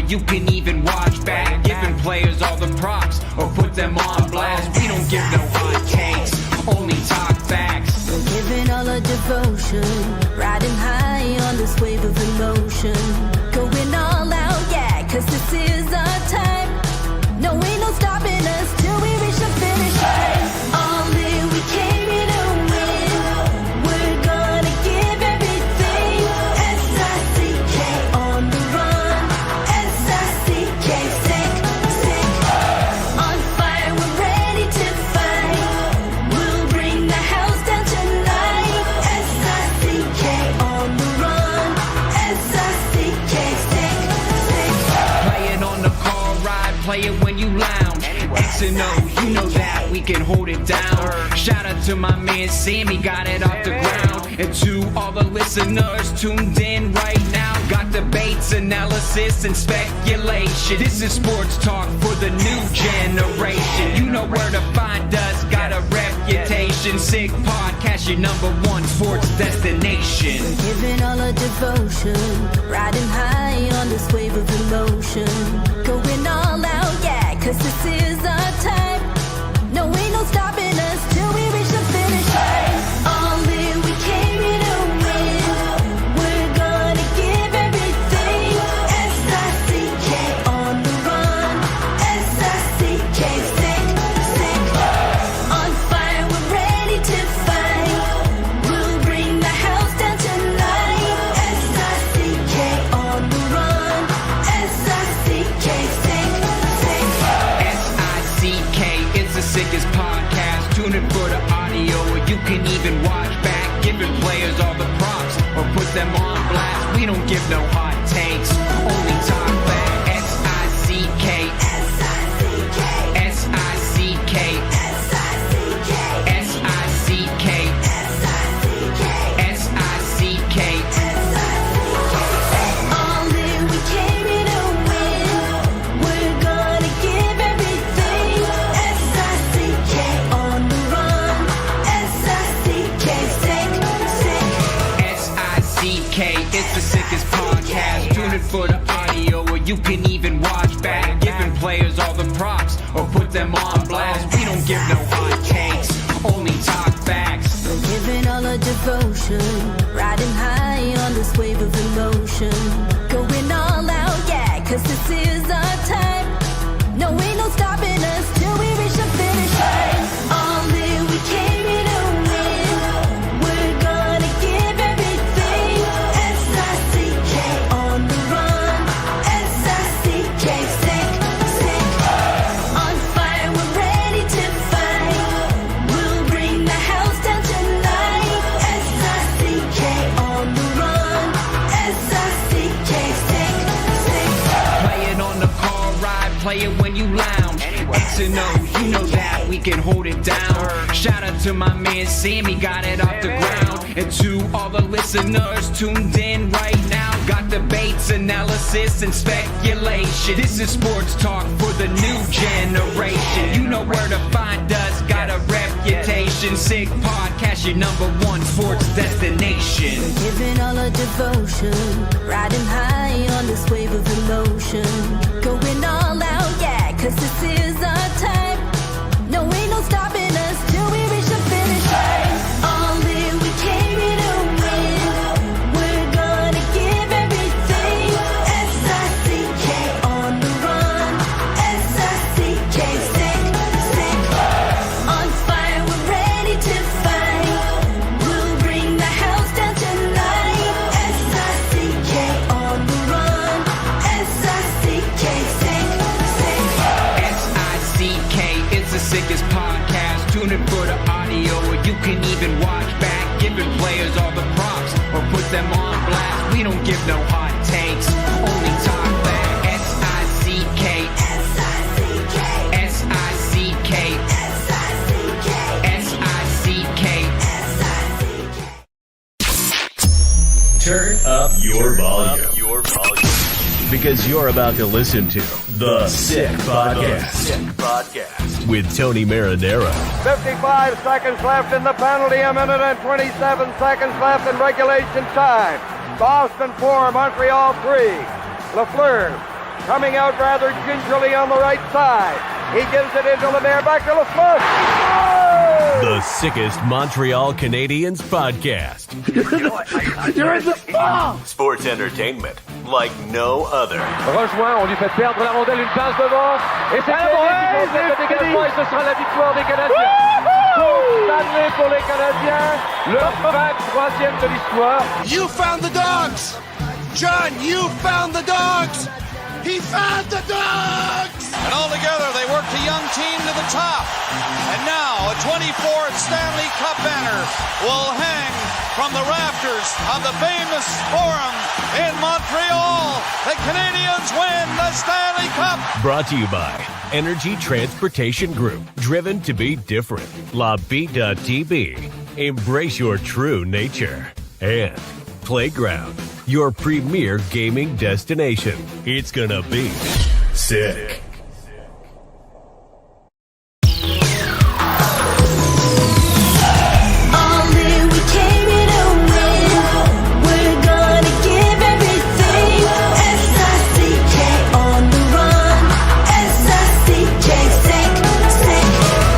you can even watch back. Giving players all the props or put them on blast. We don't give no hot takes, only talk facts. We're giving all our devotion, riding high on this wave of emotion. Going all out, yeah, cause this is our time. No, ain't no stopping us till we reach the finish line. All in, we came here to win. We're gonna give everything. S-I-C-K on the run. S-I-C-K, sick, sick. On fire, we're ready to fight. We'll bring the house down tonight. S-I-C-K on the run. S-I-C-K, sick, sick. Play it on the car ride, play it when you lounge. X and O, you know that we can hold it down. Shout out to my man Sammy, got it off the ground. And to all the listeners tuned in right now, got debates, analysis, and speculation. This is sports talk for the new generation. You know where to find us, got a reputation. Sick podcast, your #1 sports destination. Giving all our devotion, riding high on this wave of emotion. Going all out, yeah, cause this is our time. No, ain't no stopping us till we reach the finish line. All in, we came here to win. We're gonna give everything. S-I-C-K on the run. S-I-C-K, sick, sick. On fire, we're ready to fight. We'll bring the house down tonight. S-I-C-K on the run. S-I-C-K, sick, sick. S-I-C-K, it's the sickest podcast. Tune in for the audio, or you can even watch back. Giving players all the props or put them on blast. We don't give no hot takes, only talk back. S-I-C-K, S-I-C-K, S-I-C-K, S-I-C-K, S-I-C-K, S-I-C-K, S-I-C-K. all in, we came here to win. We're gonna give everything. S-I-C-K on the run. S-I-C-K, sick, sick. S-I-C-K, it's the sickest podcast. Tune in for the audio, or you can even watch back. Giving players all the props or put them on blast. We don't give no hot takes, only talk facts. We're giving all our devotion, riding high on this wave of emotion. Going all out, yeah, cause this is our time. No, ain't no stopping us till we reach the finish line. All in, we came here to win. We're gonna give everything. S-I-C-K on the run. S-I-C-K, sick, sick. On fire, we're ready to fight. We'll bring the house down tonight. S-I-C-K on the run. S-I-C-K, sick, sick. Play it on the car ride, play it when you lounge. X and O, you know that we can hold it down. Shout out to my man Sammy, got it off the ground. And to all the listeners tuned in right now, got debates, analysis, and speculation. This is sports talk for the new generation. You know where to find us, got a reputation. Sick podcast, your #1 sports destination. Giving all our devotion, riding high on this wave of emotion. Going all out, yeah, cause this is our time. No, ain't no stopping us till we reach the finish line. All in, we came here to win. We're gonna give everything. S-I-C-K on the run. S-I-C-K, sick, sick. On fire, we're ready to fight. We'll bring the house down tonight. S-I-C-K on the run. S-I-C-K, sick, sick. S-I-C-K, it's the sickest podcast. Tune in for the audio, or you can even watch back. Giving players all the props or put them on blast. We don't give no hot takes, only talk back. S-I-C-K, S-I-C-K, S-I-C-K, S-I-C-K, S-I-C-K. S-I-C-K. Turn up your volume. Because you're about to listen to The Sick Podcast. With Tony Marinaro. 55 seconds left in the penalty, a minute and 27 seconds left in regulation time. Boston 4, Montreal 3. Lafleur coming out rather gingerly on the right side. He gives it into Lemieux, back to Lafleur. Oh! The sickest Montreal Canadiens podcast. You're in the ball! Sports entertainment like no other. Rejoint, on lui fait perdre la rondelle, une passe devant. Et c'est le dégagement et ce sera la victoire des Canadiens. Stanley pour les Canadiens, le 23e de l'histoire. You found the dogs! John, you found the dogs! He found the dogs! And all together, they worked a young team to the top. And now, a 24th Stanley Cup banner will hang from the rafters of the famous Forum in Montreal. The Canadiens win the Stanley Cup! Brought to you by Energy Transportation Group. Driven to be different. Tibi. Embrace your true nature. And Playground, your premier gaming destination. It's gonna be sick. All in, we came here to win. We're gonna give everything. S-I-C-K on the run. S-I-C-K, sick.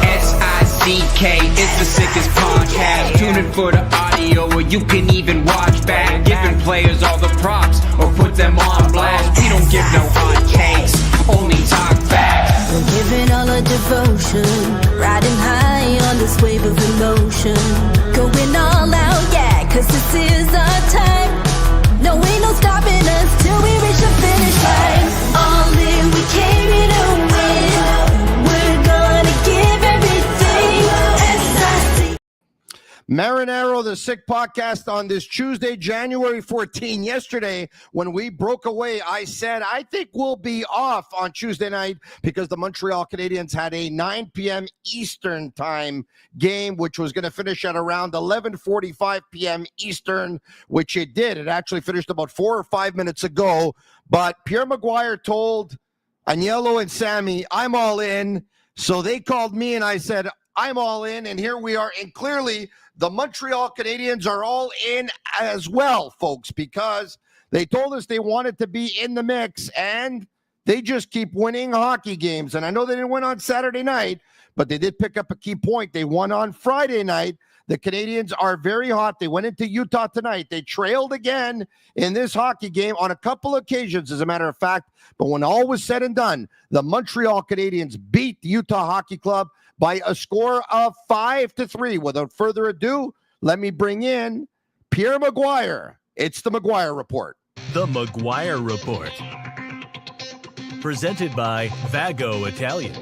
S-I-C-K is the sickest podcast. Tune in for the audio, or you can even watch back. Giving players all the props, or put them on blast. We don't give no hot takes, only talk facts. We're giving all our devotion, riding high on this wave of emotion. Going all out, yeah, 'cause this is our time. No, ain't no stopping us till we reach the finish line. All in, we came here to win. We're gonna give everything. S-I-C. Marinaro, the Sick Podcast on this Tuesday, January 14. Yesterday, when we broke away, I said, I think we'll be off on Tuesday night because the Montreal Canadiens had a 9 p.m. Eastern time game, which was going to finish at around 11:45 p.m. Eastern, which it did. It actually finished about 4 or 5 minutes ago. But Pierre McGuire told Agnello and Sammy, I'm all in. So they called me and I said, I'm all in. And here we are. And clearly, the Montreal Canadiens are all in as well, folks, because they told us they wanted to be in the mix, and they just keep winning hockey games. And I know they didn't win on Saturday night, but they did pick up a key point. They won on Friday night. The Canadiens are very hot. They went into Utah tonight. They trailed again in this hockey game on a couple occasions, as a matter of fact. But when all was said and done, the Montreal Canadiens beat the Utah Hockey Club by a score of 5-3. Without further ado, let me bring in Pierre McGuire. It's the McGuire Report. The McGuire Report. Presented by Vago Italian.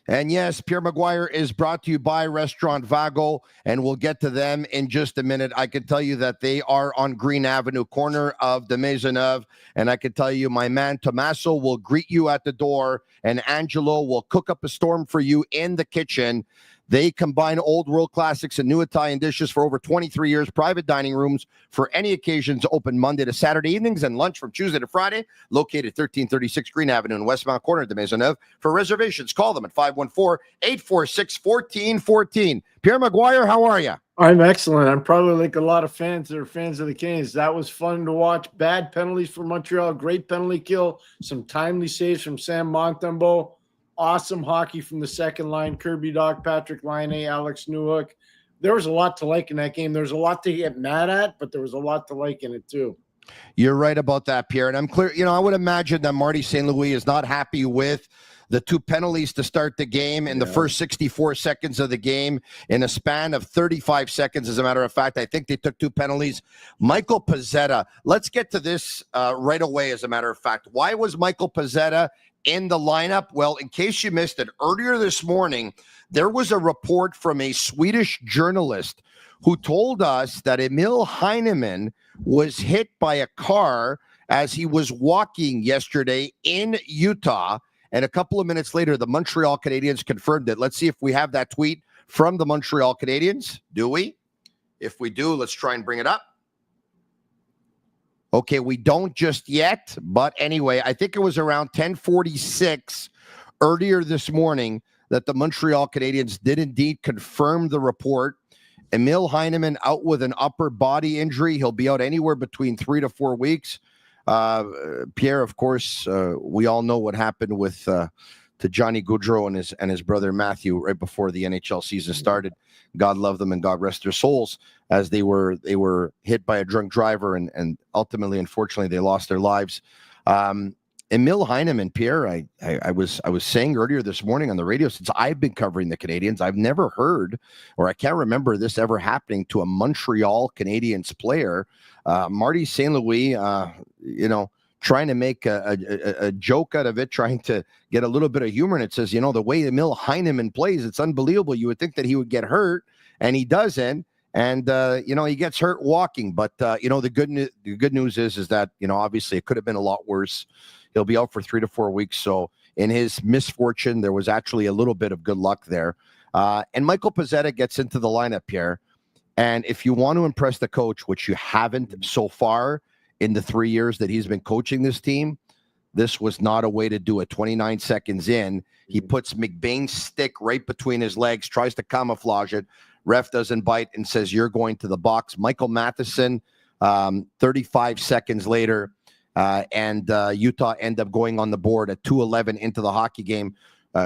And yes, Pierre McGuire is brought to you by Restaurant Vago, and we'll get to them in just a minute. I can tell you that they are on Green Avenue, corner of the Maisonneuve, and I can tell you my man Tommaso will greet you at the door, and Angelo will cook up a storm for you in the kitchen. They combine old world classics and new Italian dishes for over 23 years. Private dining rooms for any occasions, open Monday to Saturday evenings and lunch from Tuesday to Friday. Located 1336 Green Avenue in Westmount, corner of the Maisonneuve. For reservations, call them at 514-846-1414. Pierre McGuire, how are you? I'm excellent. I'm probably like a lot of fans that are fans of the Canes. That was fun to watch. Bad penalties for Montreal. Great penalty kill. Some timely saves from Sam Montembeault. Awesome hockey from the second line. Kirby Dach, Patrick Laine, Alex Newhook. There was a lot to like in that game. There was a lot to get mad at, but there was a lot to like in it too. You're right about that, Pierre. And I'm clear, I would imagine that Marty St. Louis is not happy with the 2 penalties to start the game in the first 64 seconds of the game in a span of 35 seconds. As a matter of fact, I think they took 2 penalties. Michael Pezzetta, let's get to this right away, as a matter of fact. Why was Michael Pezzetta in the lineup? Well, in case you missed it, earlier this morning, there was a report from a Swedish journalist who told us that Emil Heineman was hit by a car as he was walking yesterday in Utah. And a couple of minutes later, the Montreal Canadiens confirmed it. Let's see if we have that tweet from the Montreal Canadiens. Do we? If we do, let's try and bring it up. Okay, we don't just yet, but anyway, I think it was around 10:46 earlier this morning that the Montreal Canadiens did indeed confirm the report. Emil Heineman out with an upper body injury. He'll be out anywhere between 3 to 4 weeks. Pierre, of course, we all know what happened with to Johnny Gaudreau and his brother Matthew right before the NHL season started. God love them and God rest their souls, as they were hit by a drunk driver and ultimately, unfortunately, they lost their lives. Emil Heineman, Pierre, I was saying earlier this morning on the radio, since I've been covering the Canadiens, I've never heard, or I can't remember this ever happening to a Montreal Canadiens player. Marty St. Louis, trying to make a joke out of it, trying to get a little bit of humor. And it says, the way Emil Heineman plays, it's unbelievable. You would think that he would get hurt, and he doesn't. And, he gets hurt walking. But, the good news is that, obviously it could have been a lot worse. He'll be out for 3 to 4 weeks. So in his misfortune, there was actually a little bit of good luck there. And Michael Pezzetta gets into the lineup, Pierre. And if you want to impress the coach, which you haven't so far in the 3 years that he's been coaching this team, this was not a way to do it. 29 seconds in, he puts McBain's stick right between his legs, tries to camouflage it. Ref doesn't bite and says, "You're going to the box." Michael Matheson, 35 seconds later, and Utah end up going on the board at 2:11 into the hockey game.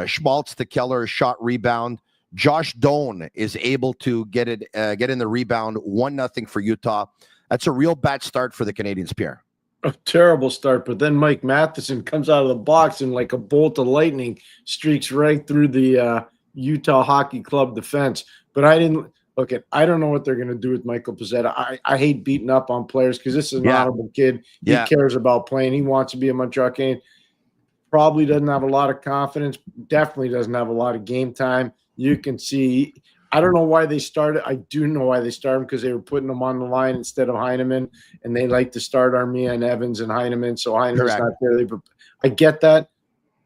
Schmaltz to Keller, shot rebound. Josh Doan is able to get in the rebound. 1-0 for Utah. That's a real bad start for the Canadiens, Pierre. A terrible start, but then Mike Matheson comes out of the box and like a bolt of lightning streaks right through the Utah Hockey Club defense. But I don't know what they're going to do with Michael Pezzetta. I hate beating up on players because this is an honorable kid. He cares about playing. He wants to be a Montreal Canadian. Probably doesn't have a lot of confidence. Definitely doesn't have a lot of game time. You can see – I don't know why they started. I do know why they started, because they were putting them on the line instead of Heineman, and they like to start Armia and Evans and Heineman, so Heineman's not there. But I get that.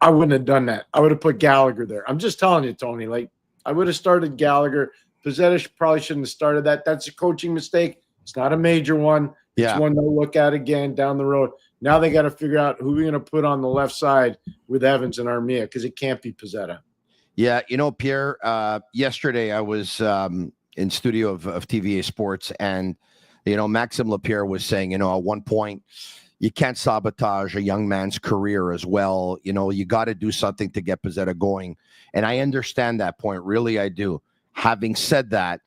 I wouldn't have done that. I would have put Gallagher there. I'm just telling you, Tony. Like, I would have started Gallagher. Pezzetta probably shouldn't have started that. That's a coaching mistake. It's not a major one. It's one they'll look at again down the road. Now they got to figure out who we're going to put on the left side with Evans and Armia, because it can't be Pezzetta. Yeah, Pierre, yesterday I was in studio of TVA Sports, and, Maxime Lapierre was saying, at one point, you can't sabotage a young man's career as well. You got to do something to get Pezzetta going. And I understand that point. Really, I do. Having said that,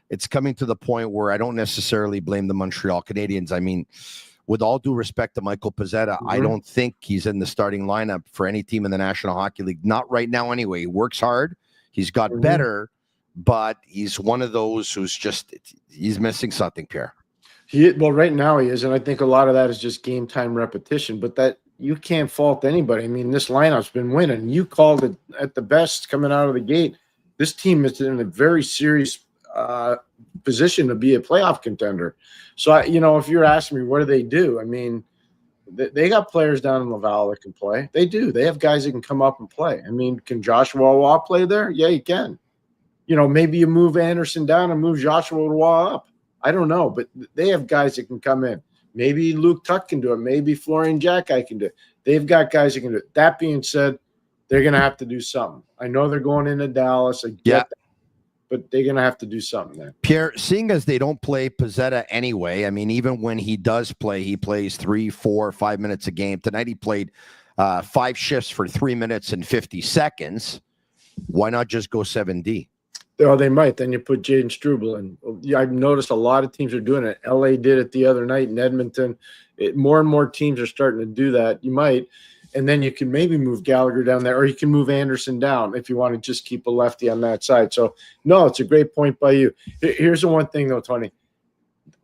it's coming to the point where I don't necessarily blame the Montreal Canadiens. I mean, with all due respect to Michael Pezzetta, I don't think he's in the starting lineup for any team in the National Hockey League. Not right now anyway. He works hard. He's got better, but he's one of those who's he's missing something, Pierre. Well, right now he is, and I think a lot of that is just game time repetition, but that you can't fault anybody. I mean, this lineup's been winning. You called it at the best coming out of the gate. This team is in a very serious position to be a playoff contender. So, if you're asking me, what do? I mean, they got players down in Laval that can play. They do. They have guys that can come up and play. I mean, can Joshua Roy play there? Yeah, he can. Maybe you move Anderson down and move Joshua Roy up. I don't know, but they have guys that can come in. Maybe Luke Tuck can do it. Maybe Florian Xhekaj can do it. They've got guys that can do it. That being said, they're going to have to do something. I know they're going into Dallas. I get that. But they're going to have to do something there. Pierre, seeing as they don't play Pezzetta anyway, I mean, even when he does play, he plays 3, 4, 5 minutes a game. Tonight he played 5 shifts for 3 minutes and 50 seconds. Why not just go 7D? Oh, they might. Then you put Jaden Struble in. I've noticed a lot of teams are doing it. LA did it the other night in Edmonton. More and more teams are starting to do that. You might. And then you can maybe move Gallagher down there, or you can move Anderson down if you want to just keep a lefty on that side. So, no, it's a great point by you. Here's the one thing, though, Tony.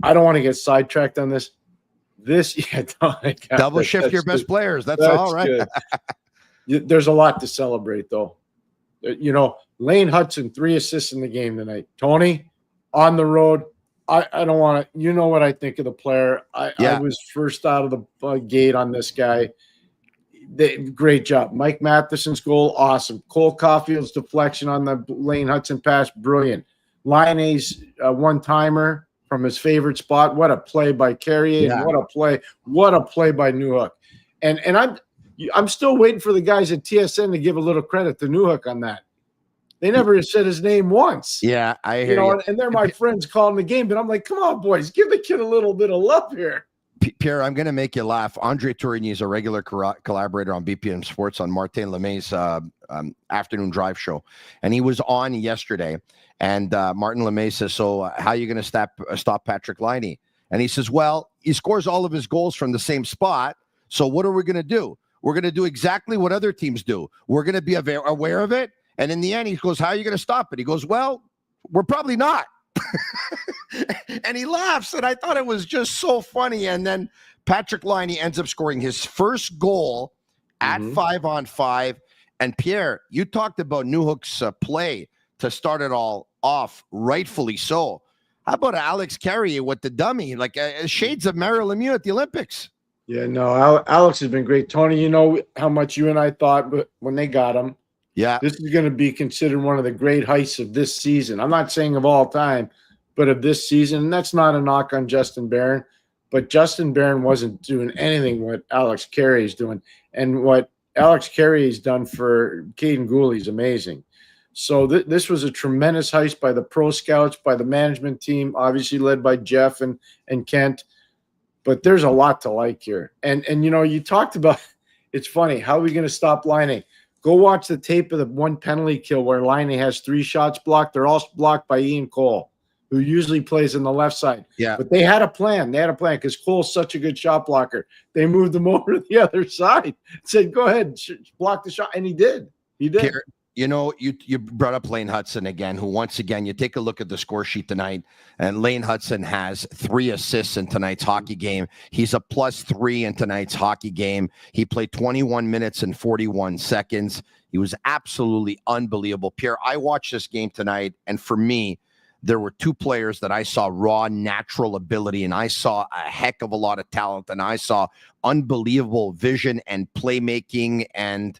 I don't want to get sidetracked on this. Double shift your best players. That's all right. There's a lot to celebrate, though. Lane Hutson, 3 assists in the game tonight. Tony, on the road. I don't want to – you know what I think of the player. I was first out of the gate on this guy. Great job. Mike Matheson's goal, awesome. Cole Caufield's deflection on the Lane Hutson pass, brilliant. Laine's one-timer from his favorite spot. What a play by Carrier, and what a play by Newhook. And I'm still waiting for the guys at TSN to give a little credit to Newhook on that. They never said his name once. Yeah, I hear you. And they're my friends calling the game, but I'm like, come on, boys, give the kid a little bit of love here. Pierre, I'm going to make you laugh. Andre Tourigny is a regular collaborator on BPM Sports on Martin Lemay's afternoon drive show. And he was on yesterday. And Martin Lemay says, so how are you going to stop Patrick Laine? And he says, well, he scores all of his goals from the same spot. So what are we going to do? We're going to do exactly what other teams do. We're going to be aware of it. And in the end, he goes, how are you going to stop it? He goes, well, we're probably not. And he laughs, and I thought it was just so funny. And then Patrick Laine ends up scoring his first goal at 5-on-5. And Pierre, you talked about Newhook's play to start it all off, rightfully so. How about Alex Carrier with the dummy, like shades of Mario Lemieux at the Olympics? Yeah, no, Alex has been great. Tony, you know how much you and I thought when they got him. Yeah, this is going to be considered one of the great heists of this season. I'm not saying of all time, but of this season. And that's not a knock on Justin Barron, but Justin Barron wasn't doing anything what Alex Carey is doing. And what Alex Carey has done for Caden Gooley is amazing. So this was a tremendous heist by the pro scouts, by the management team, obviously led by Jeff and Kent. But there's a lot to like here. And you know, you talked about, it's funny, how are we going to stop Laine? Go watch the tape of the one penalty kill where Laine has 3 shots blocked. They're all blocked by Ian Cole, who usually plays on the left side. Yeah. But they had a plan. They had a plan because Cole's such a good shot blocker. They moved him over to the other side. Said, go ahead, block the shot. And he did. He did. Pierre, you know, you brought up Lane Hutson again, who once again, you take a look at the score sheet tonight, and Lane Hutson has 3 assists in tonight's hockey game. He's a +3 in tonight's hockey game. He played 21 minutes and 41 seconds. He was absolutely unbelievable. Pierre, I watched this game tonight, and for me, there were 2 players that I saw raw natural ability, and I saw a heck of a lot of talent, and I saw unbelievable vision and playmaking and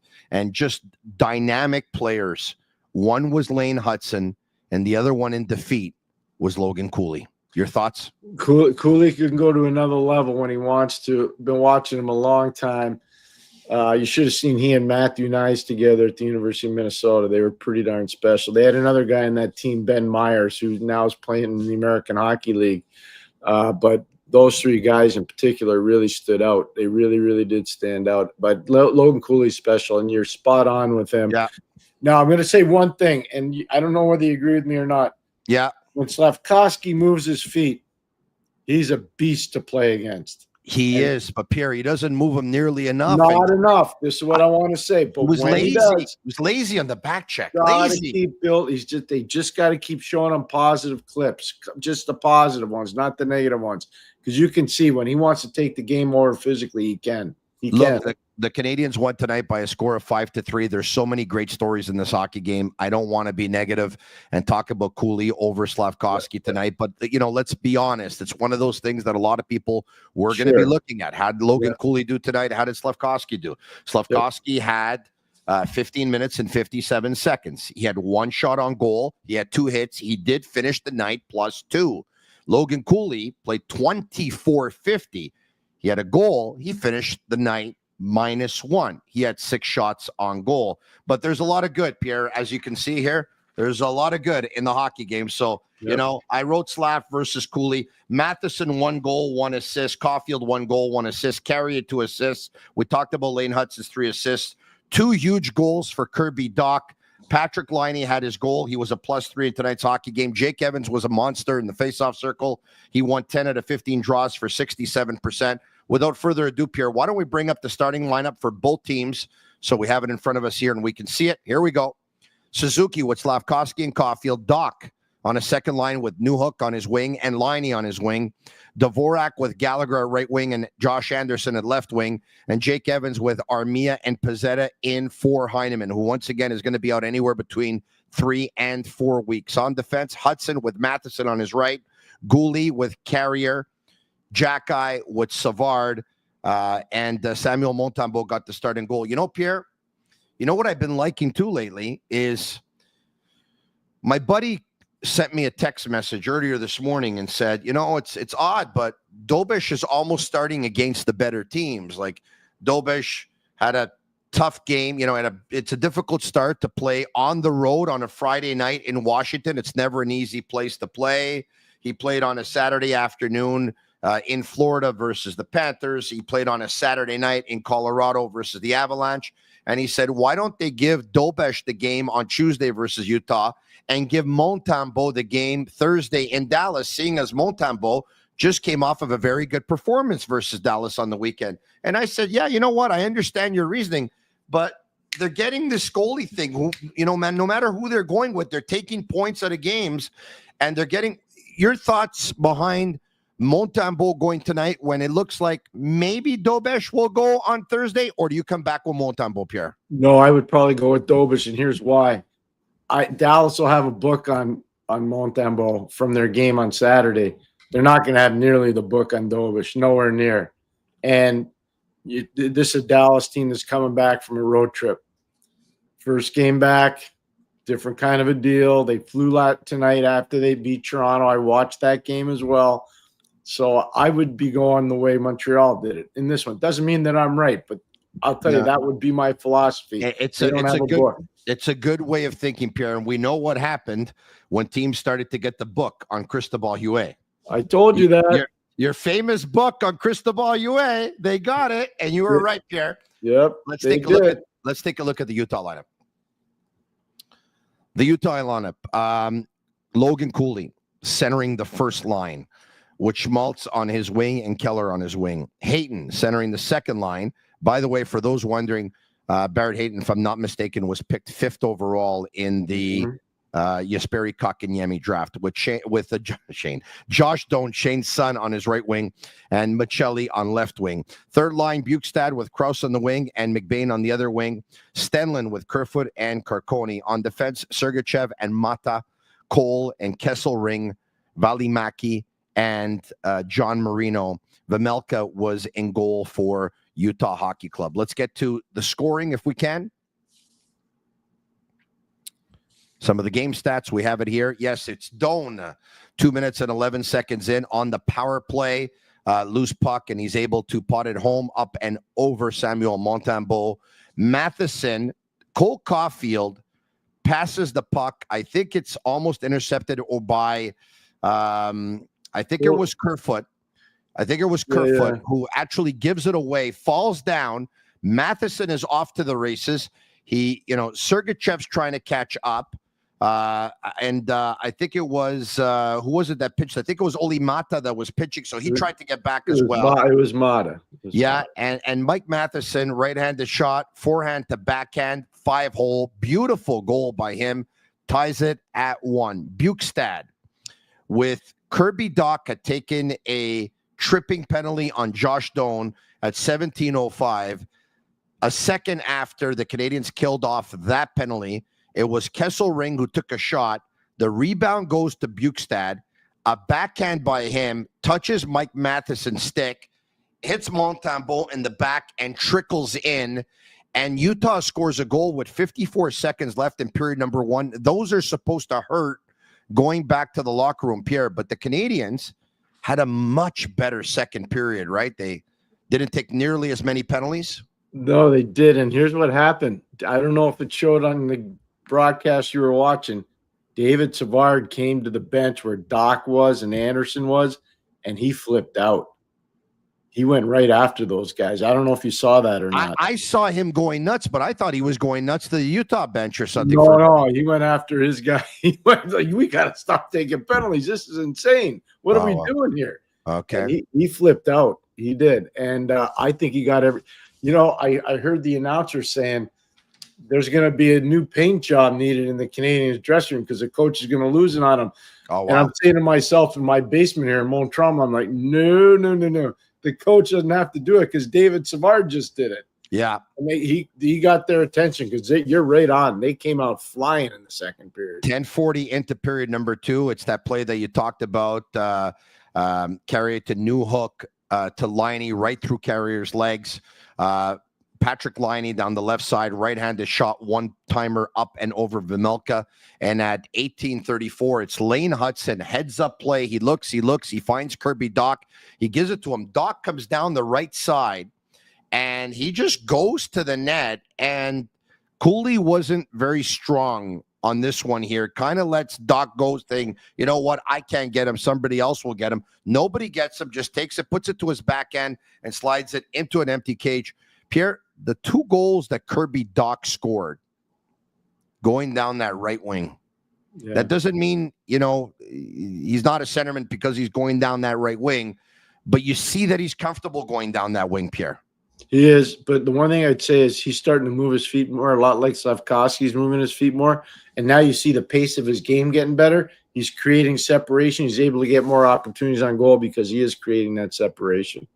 just dynamic players. One was Lane Hutson, and the other one in defeat was Logan Cooley. Your thoughts? Cooley can go to another level when he wants to. Been watching him a long time. You should have seen he and Matthew Nyes together at the University of Minnesota. They were pretty darn special. They had another guy in that team, Ben Myers, who now is playing in the American Hockey League. But those 3 guys in particular really stood out. They really, really did stand out. But Logan Cooley's special, and you're spot on with him. Yeah. Now, I'm going to say one thing, and I don't know whether you agree with me or not. Yeah. When Slafkovsky moves his feet, he's a beast to play against. He is, but Pierre, he doesn't move him nearly enough. Not enough. This is what I want to say. But he was lazy. He was lazy on the back check. Lazy. They just got to keep showing him positive clips, just the positive ones, not the negative ones. Because you can see when he wants to take the game over physically, he can. Look, the Canadiens won tonight by a score of 5-3. There's so many great stories in this hockey game. I don't want to be negative and talk about Cooley over Slafkovsky tonight, but you know, let's be honest. It's one of those things that a lot of people were going to be looking at. How did Logan Cooley do tonight? How did Slafkovsky do? Slafkovsky had 15 minutes and 57 seconds. He had 1 shot on goal. He had 2 hits. He did finish the night +2. Logan Cooley played 24-50. He had a goal. He finished the night -1. He had 6 shots on goal. But there's a lot of good, Pierre. As you can see here, there's a lot of good in the hockey game. So, you know, I wrote Slav versus Cooley. Matheson, 1 goal, 1 assist. Caufield, 1 goal, 1 assist. Carrier, 2 assists. We talked about Lane Hutson's 3 assists. 2 huge goals for Kirby Dach. Patrick Laine had his goal. He was a +3 in tonight's hockey game. Jake Evans was a monster in the faceoff circle. He won 10 out of 15 draws for 67%. Without further ado, Pierre, why don't we bring up the starting lineup for both teams so we have it in front of us here and we can see it. Here we go. Suzuki with Slafkovsky and Caufield. Dach on a second line with Newhook on his wing and Laine on his wing. Dvorak with Gallagher at right wing and Josh Anderson at left wing. And Jake Evans with Armia and Pezzetta in for Heineman, who once again is going to be out anywhere between 3 and 4 weeks. On defense, Hutson with Matheson on his right. Goalie with Carrier. Xhekaj with Savard, and Samuel Montembeault got the starting goal. You know, Pierre, you know what I've been liking too lately is my buddy sent me a text message earlier this morning and said, you know, it's odd, but Dobish is almost starting against the better teams. Like Dobish had a tough game, you know, it's a difficult start to play on the road on a Friday night in Washington. It's never an easy place to play. He played on a Saturday afternoon in Florida versus the Panthers. He played on a Saturday night in Colorado versus the Avalanche. And he said, why don't they give Dobesh the game on Tuesday versus Utah and give Montembeault the game Thursday in Dallas, seeing as Montembeault just came off of a very good performance versus Dallas on the weekend. And I said, yeah, you know what? I understand your reasoning, but they're getting this goalie thing. Man, no matter who they're going with, they're taking points out of games, and they're getting your thoughts behind Montembeault going tonight when it looks like maybe Dobesh will go on Thursday, or do you come back with Montembeault, Pierre? No, I would probably go with Dobesh, and here's why. Dallas will have a book on Montembeault from their game on Saturday. They're not going to have nearly the book on Dobesh, nowhere near. And this is a Dallas team that's coming back from a road trip. First game back, different kind of a deal. They flew out tonight after they beat Toronto. I watched that game as well. So I would be going the way Montreal did it in this one. Doesn't mean that I'm right, but I'll tell you, that would be my philosophy. It's a good way of thinking, Pierre. And we know what happened when teams started to get the book on Cristobal Huet. I told you that. Your famous book on Cristobal Huet, they got it, and you were right, Pierre. Yep. Let's take a look at the Utah lineup. The Utah lineup. Logan Cooley centering the first line, with Schmaltz on his wing and Keller on his wing. Hayton centering the second line. By the way, for those wondering, Barrett Hayton, if I'm not mistaken, was picked 5th overall in the Jesperi Kotkaniemi draft with Josh Doan, Shane's son, on his right wing, and Michelli on left wing. Third line, Bukestad with Krause on the wing and McBain on the other wing. Stenlin with Kerfoot and Carconi. On defense, Sergachev and Mata, Cole and Kesselring, Valimaki, and John Marino. Vejmelka was in goal for Utah Hockey Club. Let's get to the scoring if we can. Some of the game stats, we have it here. Yes, it's Doan, 2 minutes and 11 seconds in on the power play. Loose puck, and he's able to pot it home up and over Samuel Montembeault. Matheson, Cole Caufield passes the puck. I think it's almost intercepted or by, I think it was Kerfoot. Who actually gives it away, falls down. Matheson is off to the races. Sergachev's trying to catch up. And I think it was, who was it that pitched? I think it was Oli Mata that was pitching. So he tried to get back as well. It was Mata. And Mike Matheson, right-handed shot, forehand to backhand, 5-hole. Beautiful goal by him. Ties it at 1. Bukestad with Kirby Dach had taken a tripping penalty on Josh Doan at 17:05. A second after the Canadiens killed off that penalty, it was Kesselring who took a shot. The rebound goes to Bukestad. A backhand by him touches Mike Matheson's stick, hits Montembeault in the back, and trickles in. And Utah scores a goal with 54 seconds left in period number 1. Those are supposed to hurt going back to the locker room, Pierre. But the Canadiens had a much better second period, right? They didn't take nearly as many penalties. No, they did. And here's what happened. I don't know if it showed on the broadcast you were watching. David Savard came to the bench where Dach was and Anderson was, and he flipped out. He went right after those guys. I don't know if you saw that or not. I saw him going nuts, but I thought he was going nuts to the Utah bench or something. No, he went after his guy. He went like, we got to stop taking penalties. This is insane. What are we doing here? Okay. He flipped out. He did. And I think he got every – I heard the announcer saying there's going to be a new paint job needed in the Canadiens dressing room because the coach is going to lose it on him. Oh, wow. And I'm saying to myself in my basement here in Montreal, I'm like, no. The coach doesn't have to do it because David Savard just did it. Yeah. And he got their attention because you're right on. They came out flying in the second period. 10:40 into period number 2. It's that play that you talked about. Carry it to Newhook, to Liney, right through Carrier's legs. Patrick Liney down the left side, right-handed shot, one-timer up and over Vejmelka. And at 18:34, it's Lane Hutson, heads-up play. He looks, he finds Kirby Dach. He gives it to him. Dach comes down the right side, and he just goes to the net. And Cooley wasn't very strong on this one here. Kind of lets Dach go saying, you know what, I can't get him. Somebody else will get him. Nobody gets him, just takes it, puts it to his backhand, and slides it into an empty cage. Pierre, the 2 goals that Kirby Dach scored going down that right wing, that doesn't mean, he's not a centerman because he's going down that right wing, but you see that he's comfortable going down that wing, Pierre. He is, but the one thing I'd say is he's starting to move his feet more, a lot like Slafkovsky's moving his feet more. And now you see the pace of his game getting better. He's creating separation. He's able to get more opportunities on goal because he is creating that separation.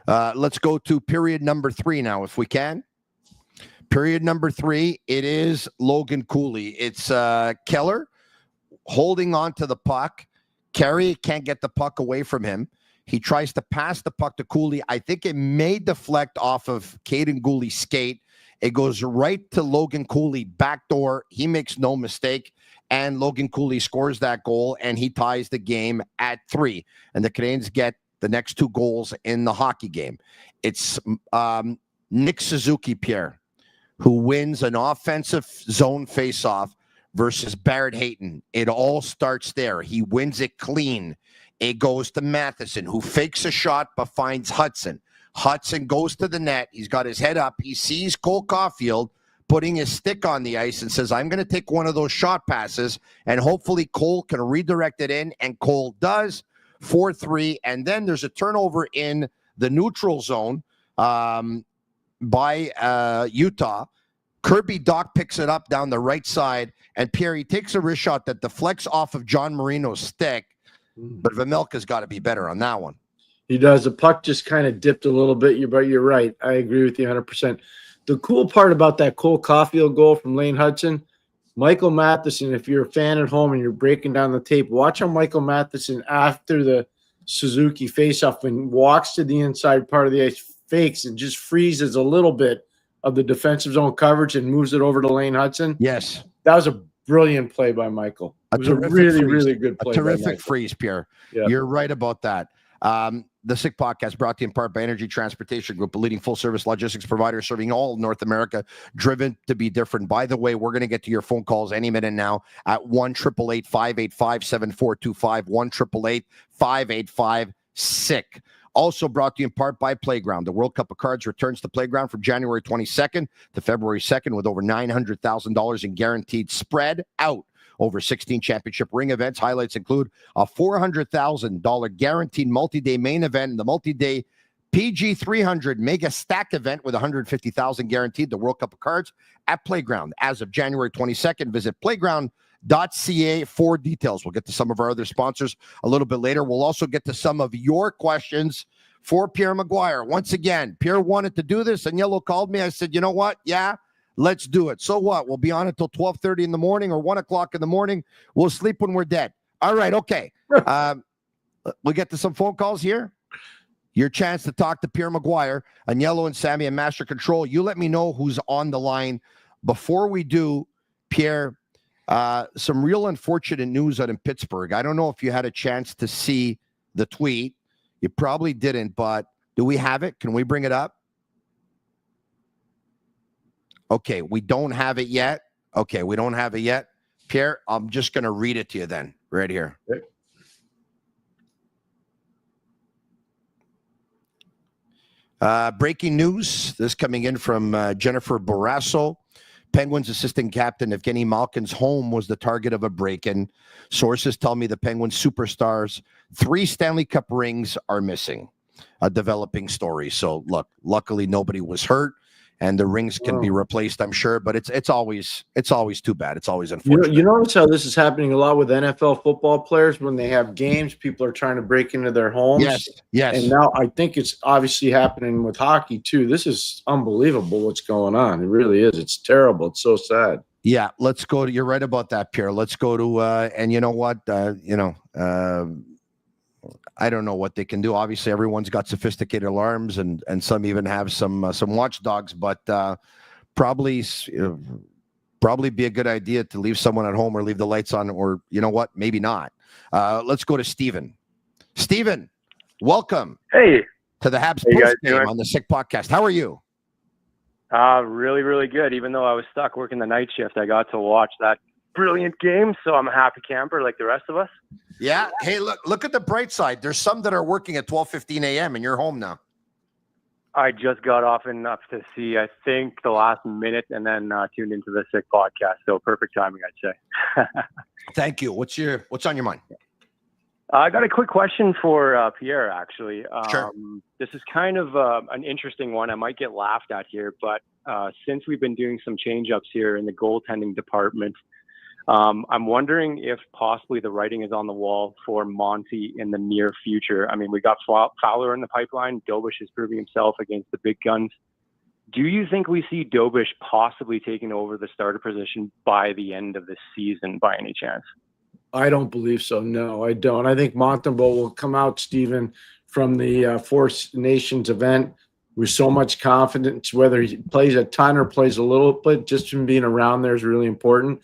Let's go to period number 3 now, if we can. Period number 3, it is Logan Cooley. It's Keller holding on to the puck. Carey can't get the puck away from him. He tries to pass the puck to Cooley. I think it may deflect off of Caden Cooley's skate. It goes right to Logan Cooley, backdoor. He makes no mistake, and Logan Cooley scores that goal, and he ties the game at 3. And the Canadiens get the next 2 goals in the hockey game. It's Nick Suzuki, Pierre, who wins an offensive zone faceoff versus Barrett Hayton. It all starts there. He wins it clean. It goes to Matheson, who fakes a shot but finds Hutson. Hutson goes to the net. He's got his head up. He sees Cole Caufield putting his stick on the ice and says, I'm going to take one of those shot passes, and hopefully Cole can redirect it in, and Cole does. 4-3, and then there's a turnover in the neutral zone by Utah. Kirby Dach picks it up down the right side, and Pierre, he takes a wrist shot that deflects off of John Marino's stick, but Vejmelka's got to be better on that one. He does. The puck just kind of dipped a little bit, but you're right. I agree with you 100%. The cool part about that Cole Caufield goal from Lane Hutson, Michael Matheson, if you're a fan at home and you're breaking down the tape, watch how Michael Matheson, after the Suzuki faceoff, and walks to the inside part of the ice, fakes and just freezes a little bit of the defensive zone coverage and moves it over to Lane Hutson. Yes. That was a brilliant play by Michael. It was a really, really good play. A terrific freeze, Pierre. Yep. You're right about that. The Sick Podcast brought to you in part by Energy Transportation Group, a leading full-service logistics provider serving all of North America, driven to be different. By the way, we're going to get to your phone calls any minute now at 1-888-585-7425, 1-888-585-SICK. Also brought to you in part by Playground. The World Cup of Cards returns to Playground from January 22nd to February 2nd with over $900,000 in guaranteed spread out over 16 championship ring events. Highlights include a $400,000 guaranteed multi-day main event and the multi-day PG 300 mega stack event with $150,000 guaranteed. The World Cup of Cards at Playground as of January 22nd. Visit playground.ca for details. We'll get to some of our other sponsors a little bit later. We'll also get to some of your questions for Pierre McGuire. Once again, Pierre wanted to do this, and Yellow called me. I said, you know what? Yeah. Let's do it. So what? We'll be on until 12:30 in the morning or 1 o'clock in the morning. We'll sleep when we're dead. All right. Okay. We'll get to some phone calls here. Your chance to talk to Pierre McGuire, Agnello and Sammy and Master Control. You let me know who's on the line. Before we do, Pierre, some real unfortunate news out in Pittsburgh. I don't know if you had a chance to see the tweet. You probably didn't, but do we have it? Can we bring it up? Okay, we don't have it yet. Okay, we don't have it yet. Pierre, I'm just going to read it to you then, right here. Breaking news. This coming in from Jennifer Barrasso. Penguins assistant captain Evgeny Malkin's home was the target of a break-in. Sources tell me the Penguins superstars' 3 Stanley Cup rings are missing. A developing story. So, look, luckily nobody was hurt. And the rings can be replaced, I'm sure, but it's always too bad. It's always unfortunate. You notice how this is happening a lot with NFL football players when they have games. People are trying to break into their homes. Yes. And now I think it's obviously happening with hockey too. This is unbelievable what's going on. It really is. It's terrible. It's so sad. Yeah, let's go to. You're right about that, Pierre. Let's go to. And you know what? I don't know what they can do. Obviously, everyone's got sophisticated alarms, and some even have some watchdogs. But probably be a good idea to leave someone at home or leave the lights on, or you know what, maybe not. Let's go to Steven. Steven, welcome. Hey, to the Habs postgame on the Sick Podcast. How are you? Really, really good. Even though I was stuck working the night shift, I got to watch that brilliant game, so I'm a happy camper like the rest of us. Yeah. Hey, look at the bright side. There's some that are working at 12:15 a.m. and you're home now. I just got off enough to see, I think, the last minute, and then tuned into the Sick podcast. So perfect timing, I'd say. Thank you. What's on your mind? I got a quick question for Pierre, actually. Sure. This is kind of an interesting one. I might get laughed at here, but since we've been doing some change-ups here in the goaltending department, I'm wondering if possibly the writing is on the wall for Monty in the near future. I mean, we got Fowler in the pipeline. Dobish is proving himself against the big guns. Do you think we see Dobish possibly taking over the starter position by the end of the season by any chance? I don't believe so. No, I don't. I think Montembeault will come out, Stephen, from the Four Nations event with so much confidence, whether he plays a ton or plays a little bit, just from being around there is really important.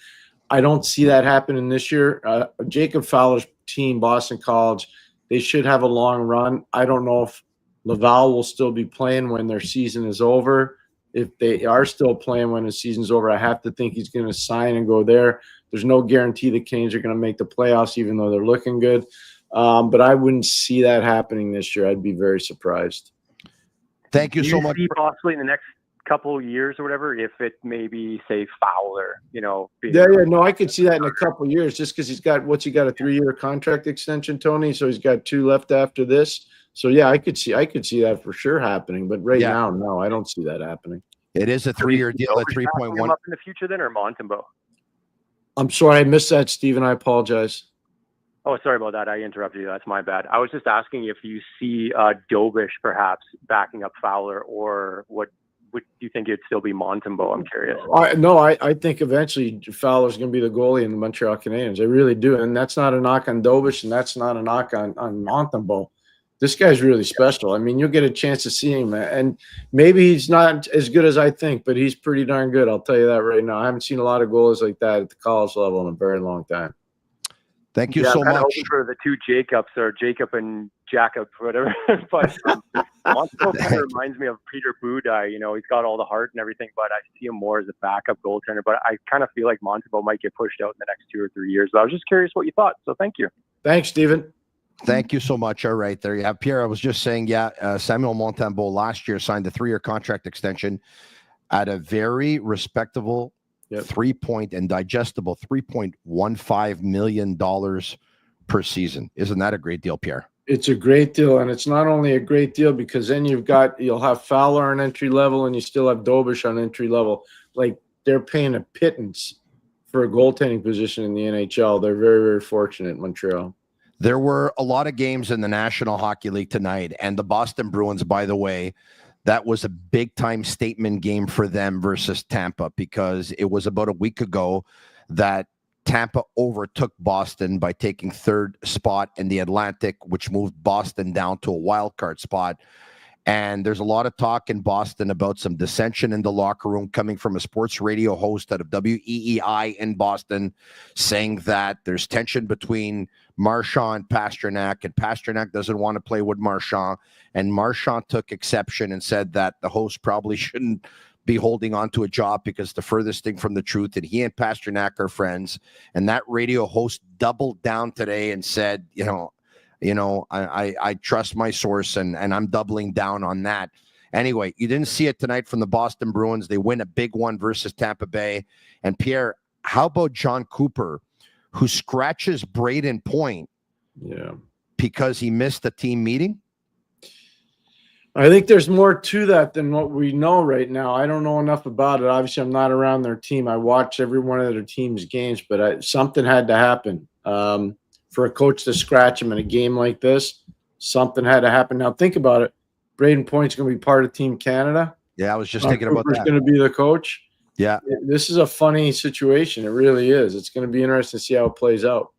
I don't see that happening this year. Jacob Fowler's team, Boston College, they should have a long run. I don't know if Laval will still be playing when their season is over. If they are still playing when the season's over, I have to think he's going to sign and go there. There's no guarantee the Canes are going to make the playoffs, even though they're looking good. But I wouldn't see that happening this year. I'd be very surprised. Thank you so much. Possibly in the next couple of years or whatever, if it maybe say Fowler, No, I could see that in a couple of years, just because he got a 3-year contract extension, Tony. So he's got 2 left after this. So yeah, I could see that for sure happening. But now, no, I don't see that happening. It is a 3-year deal at 3.1 up in the future then, or Montembeault? I'm sorry, I missed that, Stephen. I apologize. Oh, sorry about that. I interrupted you. That's my bad. I was just asking if you see Dobish perhaps backing up Fowler, or what do you think it'd still be Montembeault? I'm curious. I think eventually Fowler's going to be the goalie in the Montreal Canadiens. I really do. And that's not a knock on Dobish, and that's not a knock on Montembeault. This guy's really special. I mean, you'll get a chance to see him, and maybe he's not as good as I think, but he's pretty darn good. I'll tell you that right now. I haven't seen a lot of goalies like that at the college level in a very long time. Thank you so much. I'm hoping for the 2 Jacobs, or Jacob and Jacob, whatever. But Montembeault kind of reminds me of Peter Budaj. He's got all the heart and everything, but I see him more as a backup goaltender. But I kind of feel like Montembeault might get pushed out in the next 2 or 3 years. But I was just curious what you thought. So thank you. Thanks, Stephen. Thank you so much. All right, there you have Pierre. I was just saying, Samuel Montembeault last year signed a 3-year contract extension at a very respectable 3-point and digestible $3.15 million per season. Isn't that a great deal, Pierre? It's a great deal, and it's not only a great deal because then you'll have Fowler on entry level, and you still have Dobish on entry level. Like, they're paying a pittance for a goaltending position in the NHL. They're very, very fortunate in Montreal. There were a lot of games in the National Hockey League tonight, and the Boston Bruins, by the way, that was a big-time statement game for them versus Tampa, because it was about a week ago that Tampa overtook Boston by taking 3rd spot in the Atlantic, which moved Boston down to a wild card spot. And there's a lot of talk in Boston about some dissension in the locker room coming from a sports radio host out of WEEI in Boston, saying that there's tension between Marchand and Pasternak doesn't want to play with Marchand. And Marchand took exception and said that the host probably shouldn't be holding on to a job because the furthest thing from the truth, that he and Pasternak are friends. And that radio host doubled down today and said, I trust my source, and I'm doubling down on that. Anyway, you didn't see it tonight from the Boston Bruins. They win a big one versus Tampa Bay. And Pierre, how about John Cooper, who scratches Braden Point because he missed the team meeting? I think there's more to that than what we know right now. I don't know enough about it. Obviously, I'm not around their team. I watch every one of their team's games, but something had to happen. For a coach to scratch him in a game like this, something had to happen. Now, think about it. Braden Point's going to be part of Team Canada. Yeah, I was just thinking about that. Cooper's going to be the coach. Yeah. This is a funny situation. It really is. It's going to be interesting to see how it plays out.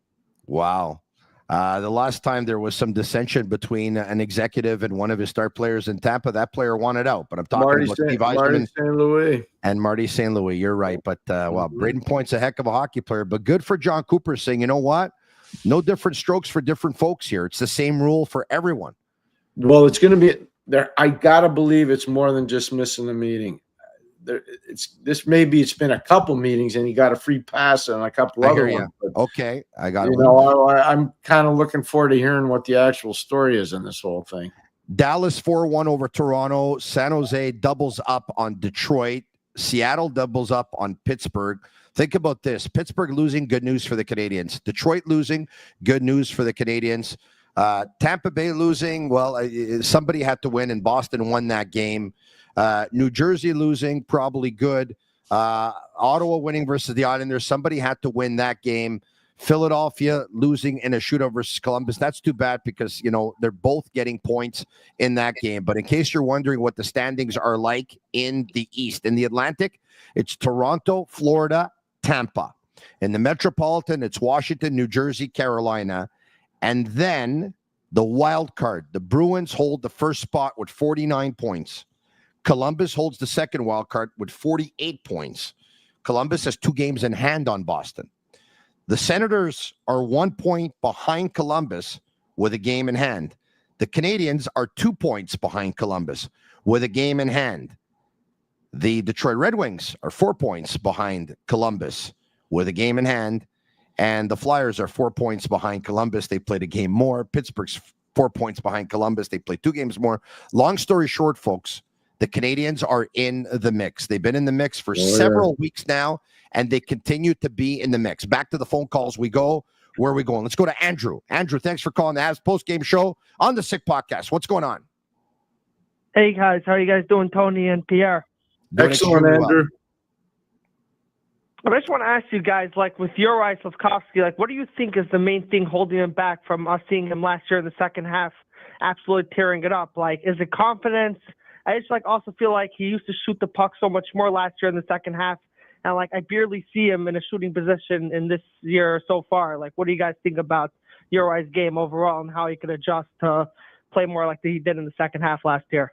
Wow. The last time there was some dissension between an executive and one of his star players in Tampa, that player wanted out. But I'm talking about Steve Yzerman and Marty St. Louis. You're right. But, Braden Point's a heck of a hockey player. But good for John Cooper saying, you know what? No different strokes for different folks here. It's the same rule for everyone. Well, it's going to be there. I got to believe it's more than just missing the meeting. it's been a couple meetings and he got a free pass and a couple I other hear ones. you. Okay, I got it. I'm kind of looking forward to hearing what the actual story is in this whole thing. Dallas 4-1 over Toronto. San Jose doubles up on Detroit. Seattle doubles up on Pittsburgh. Think about this. Pittsburgh losing, good news for the Canadiens. Detroit losing, good news for the Canadiens. Tampa Bay losing, well, somebody had to win, and Boston won that game. New Jersey losing, probably good. Ottawa winning versus the Islanders. Somebody had to win that game. Philadelphia losing in a shootout versus Columbus. That's too bad because, they're both getting points in that game. But in case you're wondering what the standings are like in the East, in the Atlantic, it's Toronto, Florida, Tampa. In the Metropolitan, it's Washington, New Jersey, Carolina. And then the wild card, the Bruins hold the first spot with 49 points. Columbus holds the second wild card with 48 points. Columbus has 2 games in hand on Boston. The Senators are 1 point behind Columbus with a game in hand. The Canadiens are 2 points behind Columbus with a game in hand. The Detroit Red Wings are 4 points behind Columbus with a game in hand. And the Flyers are 4 points behind Columbus. They played a game more. Pittsburgh's 4 points behind Columbus. They played 2 games more. Long story short, folks, the Canadiens are in the mix. They've been in the mix for several weeks now, and they continue to be in the mix. Back to the phone calls we go. Where are we going? Let's go to Andrew. Andrew, thanks for calling the Habs post-game show on the Sick Podcast. What's going on? Hey, guys. How are you guys doing, Tony and Pierre? Excellent, Andrew. I just want to ask you guys, with Uri Slafkovsky, what do you think is the main thing holding him back from us seeing him last year in the second half absolutely tearing it up? Is it confidence? I just also feel like he used to shoot the puck so much more last year in the second half, and I barely see him in a shooting position in this year so far. What do you guys think about Uri's game overall and how he could adjust to play more like he did in the second half last year?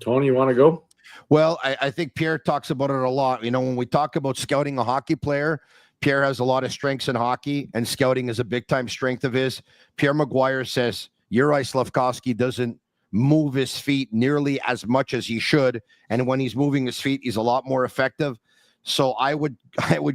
Tony, you want to go? Well, I think Pierre talks about it a lot. When we talk about scouting a hockey player, Pierre has a lot of strengths in hockey, and scouting is a big-time strength of his. Pierre McGuire says Uri Slafkovsky doesn't move his feet nearly as much as he should, and when he's moving his feet, he's a lot more effective. So I would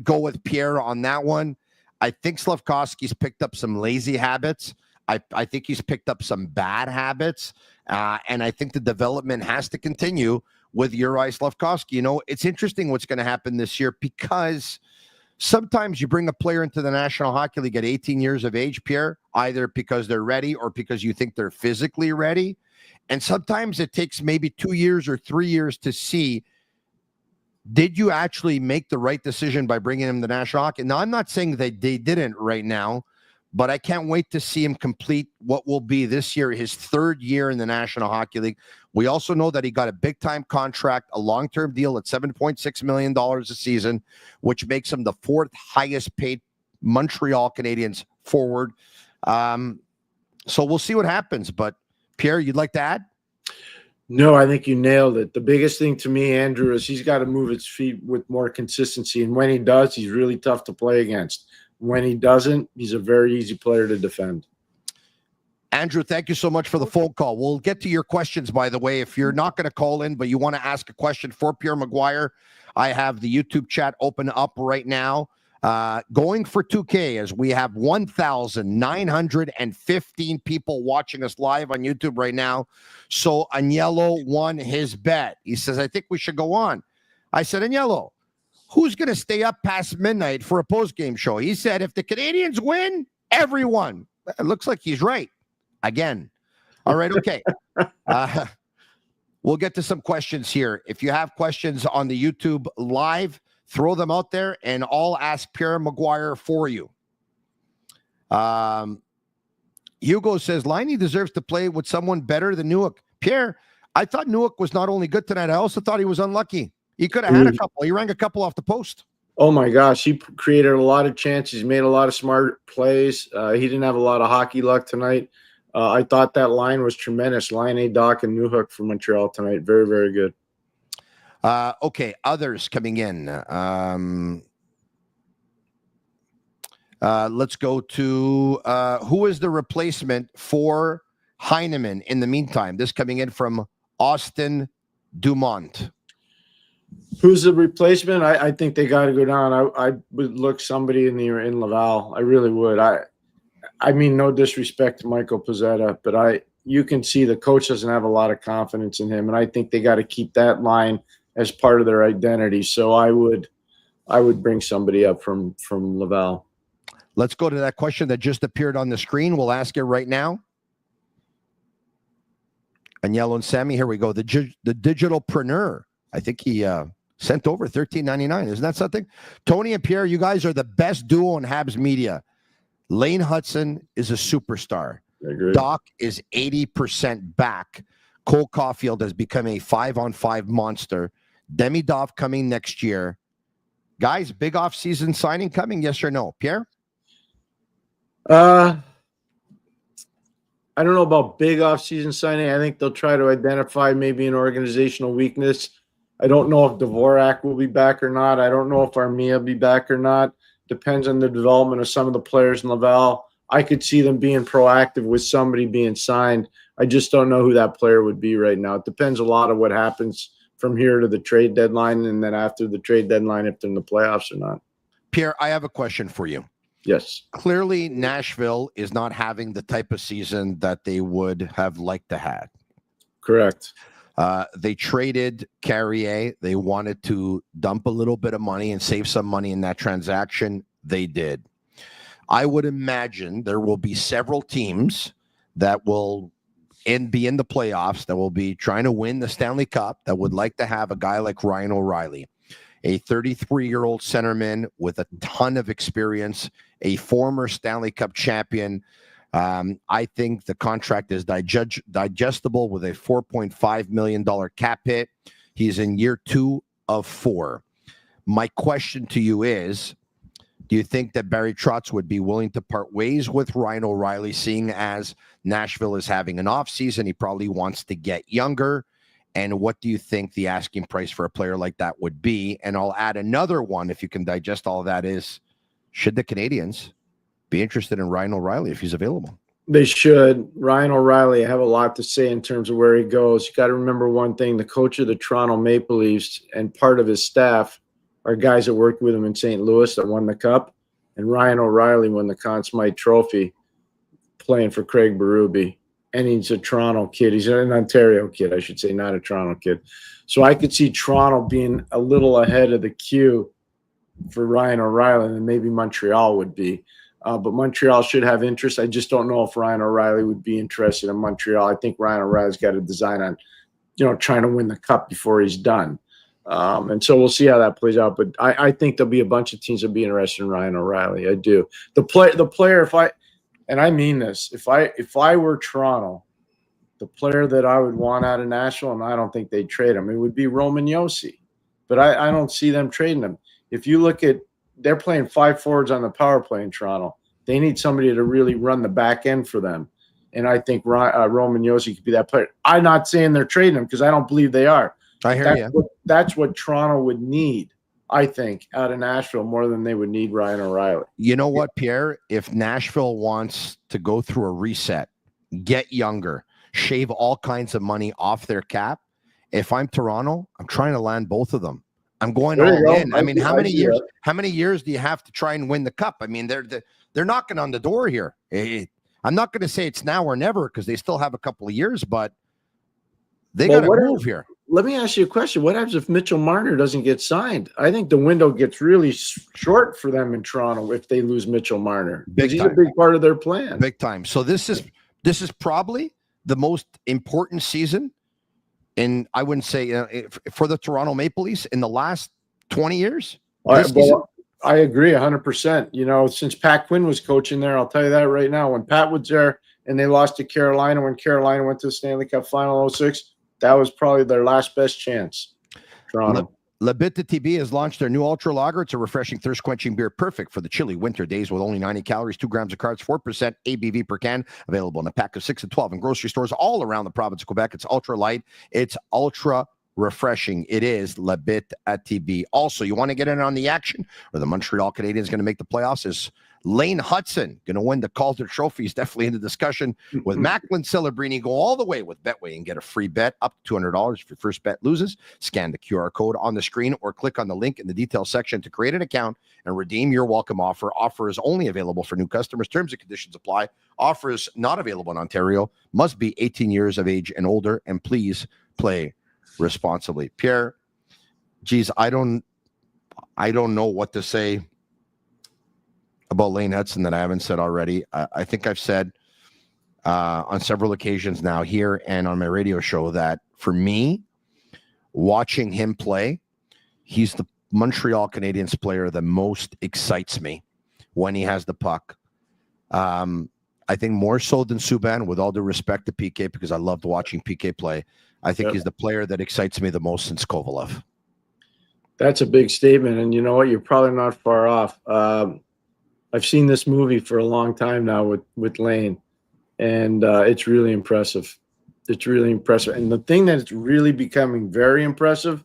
go with Pierre on that one. I think Slafkovsky's picked up some lazy habits. I think he's picked up some bad habits, and I think the development has to continue with Uri Slafkovsky. It's interesting what's going to happen this year because sometimes you bring a player into the National Hockey League at 18 years of age, Pierre, either because they're ready or because you think they're physically ready. And sometimes it takes maybe 2 years or 3 years to see, did you actually make the right decision by bringing him to National Hockey? Now, I'm not saying that they didn't right now, but I can't wait to see him complete what will be this year, his 3rd year in the National Hockey League. We also know that he got a big-time contract, a long-term deal at $7.6 million a season, which makes him the 4th highest-paid Montreal Canadiens forward. So we'll see what happens. But, Pierre, you'd like to add? No, I think you nailed it. The biggest thing to me, Andrew, is he's got to move his feet with more consistency. And when he does, he's really tough to play against. When he doesn't, he's a very easy player to defend. Andrew, thank you so much for the phone call. We'll get to your questions, by the way. If you're not going to call in, but you want to ask a question for Pierre McGuire, I have the YouTube chat open up right now. Going for 2K as we have 1,915 people watching us live on YouTube right now. So Agnello won his bet. He says, I think we should go on. I said, Agnello, who's going to stay up past midnight for a post-game show? He said, if the Canadiens win, everyone. It looks like he's right. Again. All right, okay. We'll get to some questions here. If you have questions on the YouTube live, throw them out there, and I'll ask Pierre McGuire for you. Hugo says, Liney deserves to play with someone better than Newhook. Pierre, I thought Newhook was not only good tonight, I also thought he was unlucky. He could have had a couple. He rang a couple off the post. Oh, my gosh. He created a lot of chances. He made a lot of smart plays. He didn't have a lot of hockey luck tonight. I thought that line was tremendous. Line Dach and Newhook for Montreal tonight. Very, very good. Okay, others coming in. Let's go to who is the replacement for Heineman in the meantime? This coming in from Austin Dumont. Who's the replacement? I think they got to go down. I would look somebody in Laval. I really would. I mean, no disrespect to Michael Pezzetta, but you can see the coach doesn't have a lot of confidence in him, and I think they got to keep that line as part of their identity. So I would bring somebody up from Laval. Let's go to that question that just appeared on the screen. We'll ask it right now. Agnello and Sammy, here we go. The digitalpreneur. I think he sent over $13.99. Isn't that something? Tony and Pierre, you guys are the best duo in Habs media. Lane Hutson is a superstar. Dach is 80% back. Cole Caufield has become a 5-on-5 monster. Demidov coming next year. Guys, big off-season signing coming, yes or no? Pierre? I don't know about big off-season signing. I think they'll try to identify maybe an organizational weakness. I don't know if Dvorak will be back or not. I don't know if Armia will be back or not. Depends on the development of some of the players in Laval. I could see them being proactive with somebody being signed. I just don't know who that player would be right now. It depends a lot of what happens from here to the trade deadline, and then after the trade deadline, if they're in the playoffs or not. Pierre, I have a question for you. Yes. Clearly, Nashville is not having the type of season that they would have liked to have. Correct. They traded Carrier. They wanted to dump a little bit of money and save some money in that transaction. They did. I would imagine there will be several teams that will be in the playoffs, that will be trying to win the Stanley Cup, that would like to have a guy like Ryan O'Reilly, a 33-year-old centerman with a ton of experience, a former Stanley Cup champion. I think the contract is digestible with a $4.5 million cap hit. He's in year 2 of 4. My question to you is, do you think that Barry Trotz would be willing to part ways with Ryan O'Reilly, seeing as Nashville is having an offseason? He probably wants to get younger. And what do you think the asking price for a player like that would be? And I'll add another one, if you can digest all of that, is should the Canadiens be interested in Ryan O'Reilly if he's available? They should. Ryan O'Reilly, I have a lot to say in terms of where he goes. You got to remember one thing. The coach of the Toronto Maple Leafs and part of his staff are guys that worked with him in St. Louis that won the Cup. And Ryan O'Reilly won the Conn Smythe Trophy playing for Craig Berube. And he's a Toronto kid. He's an Ontario kid, I should say, not a Toronto kid. So I could see Toronto being a little ahead of the queue for Ryan O'Reilly than maybe Montreal would be. But Montreal should have interest. I just don't know if Ryan O'Reilly would be interested in Montreal. I think Ryan O'Reilly's got a design on, trying to win the Cup before he's done. And so we'll see how that plays out. But I think there'll be a bunch of teams that will be interested in Ryan O'Reilly. I do. The player, and I mean this, if I were Toronto, the player that I would want out of Nashville, and I don't think they'd trade him, it would be Roman Josi. But I don't see them trading him. If you look at, they're playing 5 forwards on the power play in Toronto. They need somebody to really run the back end for them. And I think Roman Josi could be that player. I'm not saying they're trading him because I don't believe they are. I hear you. That's what Toronto would need, I think, out of Nashville more than they would need Ryan O'Reilly. You know what, Pierre? If Nashville wants to go through a reset, get younger, shave all kinds of money off their cap, if I'm Toronto, I'm trying to land both of them. I'm going all in. I mean, how many years? How many years do you have to try and win the Cup? I mean, they're knocking on the door here. I'm not going to say it's now or never because they still have a couple of years, but they got to move here. Let me ask you a question. What happens if Mitchell Marner doesn't get signed? I think the window gets really short for them in Toronto if they lose Mitchell Marner. He's a big part of their plan. Big time. So this is probably the most important season. And I wouldn't say for the Toronto Maple Leafs in the last 20 years. I agree 100%. Since Pat Quinn was coaching there, I'll tell you that right now. When Pat was there and they lost to Carolina, when Carolina went to the Stanley Cup Final 06, that was probably their last best chance. Toronto. Bittt Tibi has launched their new Ultra Lager. It's a refreshing, thirst-quenching beer, perfect for the chilly winter days with only 90 calories, 2 grams of carbs, 4% ABV per can. Available in a pack of 6 and 12 in grocery stores all around the province of Quebec. It's ultra light. It's ultra refreshing it is. Le Bittt at Tibi. Also, you want to get in on the action, or the Montreal Canadiens going to make the playoffs? Is Lane Hutson going to win the Calder Trophy? He's definitely in the discussion with Macklin Celebrini. Go all the way with Betway and get a free bet up to $200 if your first bet loses. Scan the QR code on the screen or click on the link in the details section to create an account and redeem your welcome offer. Offer is only available for new customers. Terms and conditions apply. Offers not available in Ontario. Must be 18 years of age and older, and please play responsibly. Pierre, geez, I don't know what to say about Lane Hutson that I haven't said already. I think I've said on several occasions now here and on my radio show that for me, watching him play, he's the Montreal Canadiens player that most excites me when he has the puck. I think more so than Subban, with all due respect to PK, because I loved watching PK play. I think he's the player that excites me the most since Kovalev. That's a big statement. And you know what? You're probably not far off. I've seen this movie for a long time now with Lane, and it's really impressive. It's really impressive. And the thing that's really becoming very impressive,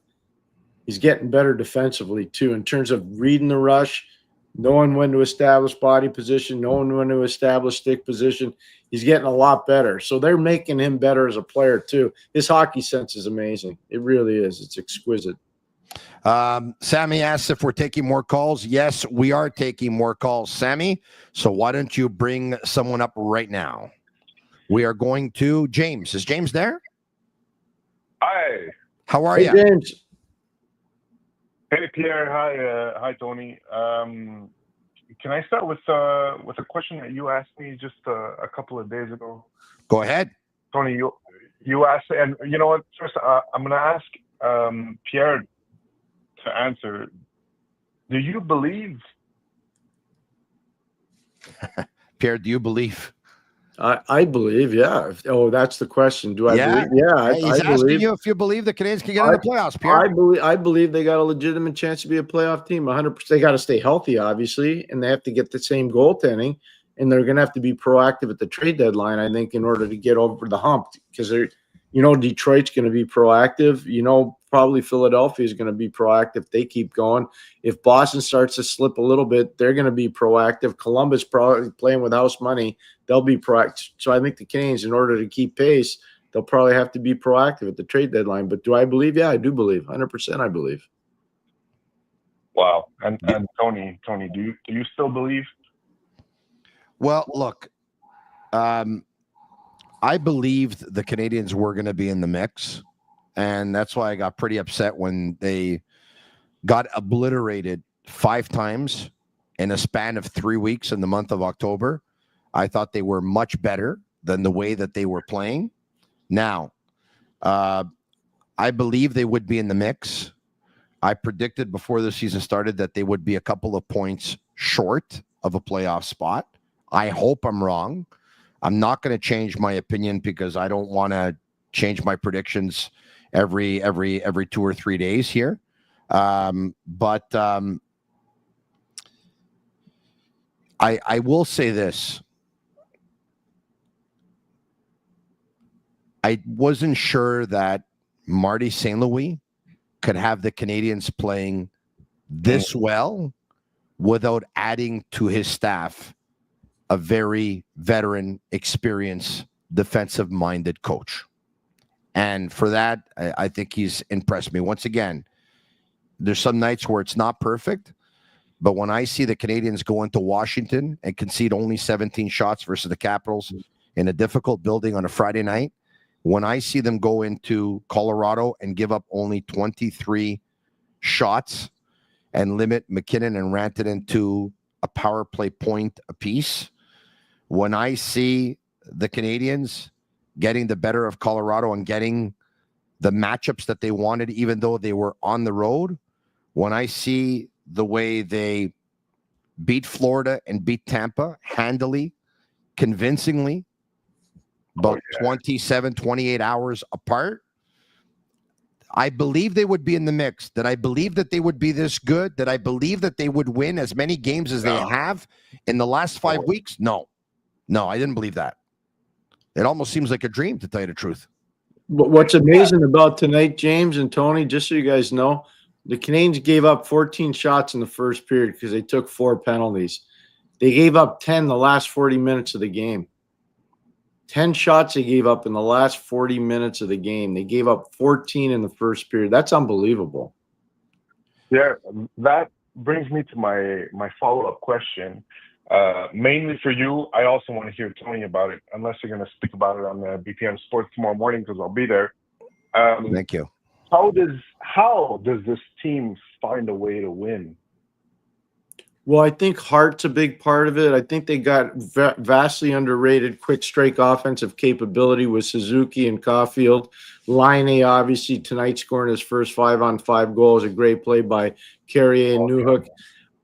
he's getting better defensively too, in terms of reading the rush, knowing when to establish body position, knowing when to establish stick position. He's getting a lot better. So they're making him better as a player too. His hockey sense is amazing. It really is. It's exquisite. Sammy asks if we're taking more calls. Yes, we are taking more calls, Sammy. So why don't you bring someone up right now? We are going to James. Is James there? Hi. How are Hey, you? James. Hey, Pierre. Hi, Tony. Can I start with a question that you asked me just a couple of days ago? Go ahead. Tony, you asked, and you know what? First, I'm going to ask Pierre to answer. Do you believe? Pierre, do you believe? I believe, yeah. Oh, that's the question. Do I believe? Yeah, He's asking you if you believe the Canadiens can get in the playoffs, Pierre. I believe they got a legitimate chance to be a playoff team. 100%. They got to stay healthy, obviously, and they have to get the same goaltending, and they're going to have to be proactive at the trade deadline, I think, in order to get over the hump. Because Detroit's going to be proactive. Probably Philadelphia is going to be proactive. They keep going. If Boston starts to slip a little bit, they're going to be proactive. Columbus probably playing with house money. They'll be proactive. So I think the Canadiens, in order to keep pace, they'll probably have to be proactive at the trade deadline. But do I believe? Yeah, I do believe. 100% I believe. Wow. And Tony, do you still believe? Well, look, I believed the Canadiens were going to be in the mix, and that's why I got pretty upset when they got obliterated 5 times in a span of 3 weeks in the month of October. I thought they were much better than the way that they were playing. Now, I believe they would be in the mix. I predicted before the season started that they would be a couple of points short of a playoff spot. I hope I'm wrong. I'm not going to change my opinion because I don't want to change my predictions every 2 or 3 days here. But I will say this. I wasn't sure that Marty St. Louis could have the Canadiens playing this well without adding to his staff a very veteran, experienced, defensive-minded coach. And for that, I think he's impressed me. Once again, there's some nights where it's not perfect, but when I see the Canadiens go into Washington and concede only 17 shots versus the Capitals in a difficult building on a Friday night, when I see them go into Colorado and give up only 23 shots and limit McKinnon and Rantanen to a power play point apiece, when I see the Canadiens getting the better of Colorado and getting the matchups that they wanted, even though they were on the road, when I see the way they beat Florida and beat Tampa handily, convincingly, about 27, 28 hours apart, I believe they would be in the mix. That I believe that they would be this good, that I believe that they would win as many games as they have in the last 5 weeks. No, I didn't believe that. It almost seems like a dream, to tell you the truth. But what's amazing about tonight, James and Tony, just so you guys know, the Canadiens gave up 14 shots in the first period because they took 4 penalties. They gave up 10 the last 40 minutes of the game. 10 shots they gave up in the last 40 minutes of the game. They gave up 14 in the first period. That's unbelievable. Yeah, that brings me to my follow-up question. Mainly for you, I also want to hear Tony about it, unless you're going to speak about it on the BPM Sports tomorrow morning, because I'll be there. Thank you. How does this team find a way to win? Well, I think heart's a big part of it. I think they got vastly underrated quick strike offensive capability with Suzuki and Caufield. Line obviously tonight scoring his first 5-on-5 goal is a great play by Carrier and Newhook.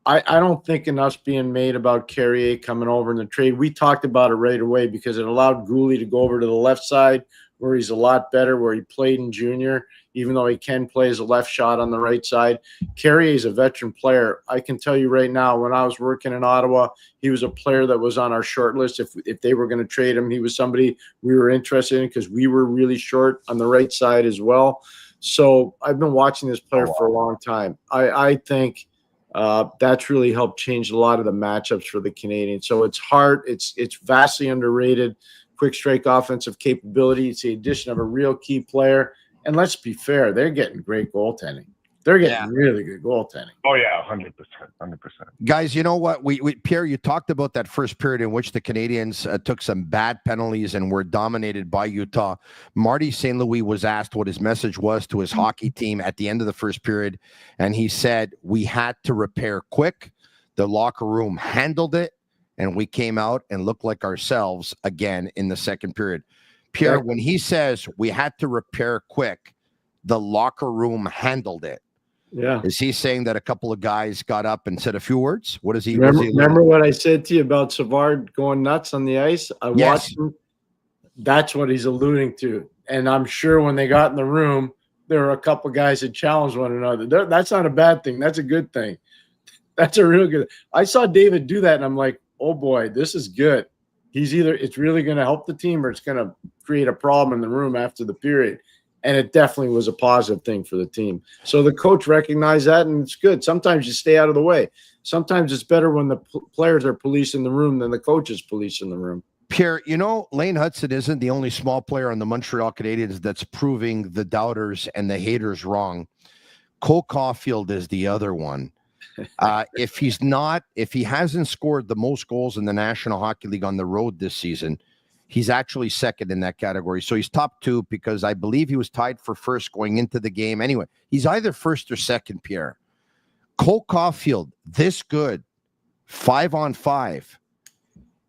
I don't think enough's being made about Carrier coming over in the trade. We talked about it right away because it allowed Goalie to go over to the left side where he's a lot better, where he played in junior, even though he can play as a left shot on the right side. Carrier is a veteran player. I can tell you right now, when I was working in Ottawa, he was a player that was on our short list. If they were going to trade him, he was somebody we were interested in because we were really short on the right side as well. So I've been watching this player for a long time. I think that's really helped change a lot of the matchups for the Canadiens. So it's hard. It's vastly underrated. Quick strike offensive capability. It's the addition of a real key player. And let's be fair, they're getting great goaltending. They're getting really good goaltending. Oh, yeah, 100%. Guys, you know what? We Pierre, you talked about that first period in which the Canadiens took some bad penalties and were dominated by Utah. Marty St. Louis was asked what his message was to his hockey team at the end of the first period, and he said, we had to repair quick. The locker room handled it, and we came out and looked like ourselves again in the second period. Pierre, when he says we had to repair quick, the locker room handled it. Yeah. Is he saying that a couple of guys got up and said a few words? What is he? Remember what I said to you about Savard going nuts on the ice? I watched him. That's what he's alluding to. And I'm sure when they got in the room, there were a couple of guys that challenged one another. That's not a bad thing. That's a good thing. That's a real good. I saw David do that, and I'm like, oh boy, this is good. It's really going to help the team, or it's going to create a problem in the room after the period. And it definitely was a positive thing for the team. So the coach recognized that, and it's good. Sometimes you stay out of the way. Sometimes it's better when the players are policing the room than the coaches policing the room. Pierre, you know, Lane Hutson isn't the only small player on the Montreal Canadiens that's proving the doubters and the haters wrong. Cole Caufield is the other one. If he hasn't scored the most goals in the National Hockey League on the road this season, he's actually second in that category. So he's top 2 because I believe he was tied for first going into the game. Anyway, he's either first or second, Pierre. Cole Caufield, this good, 5-on-5,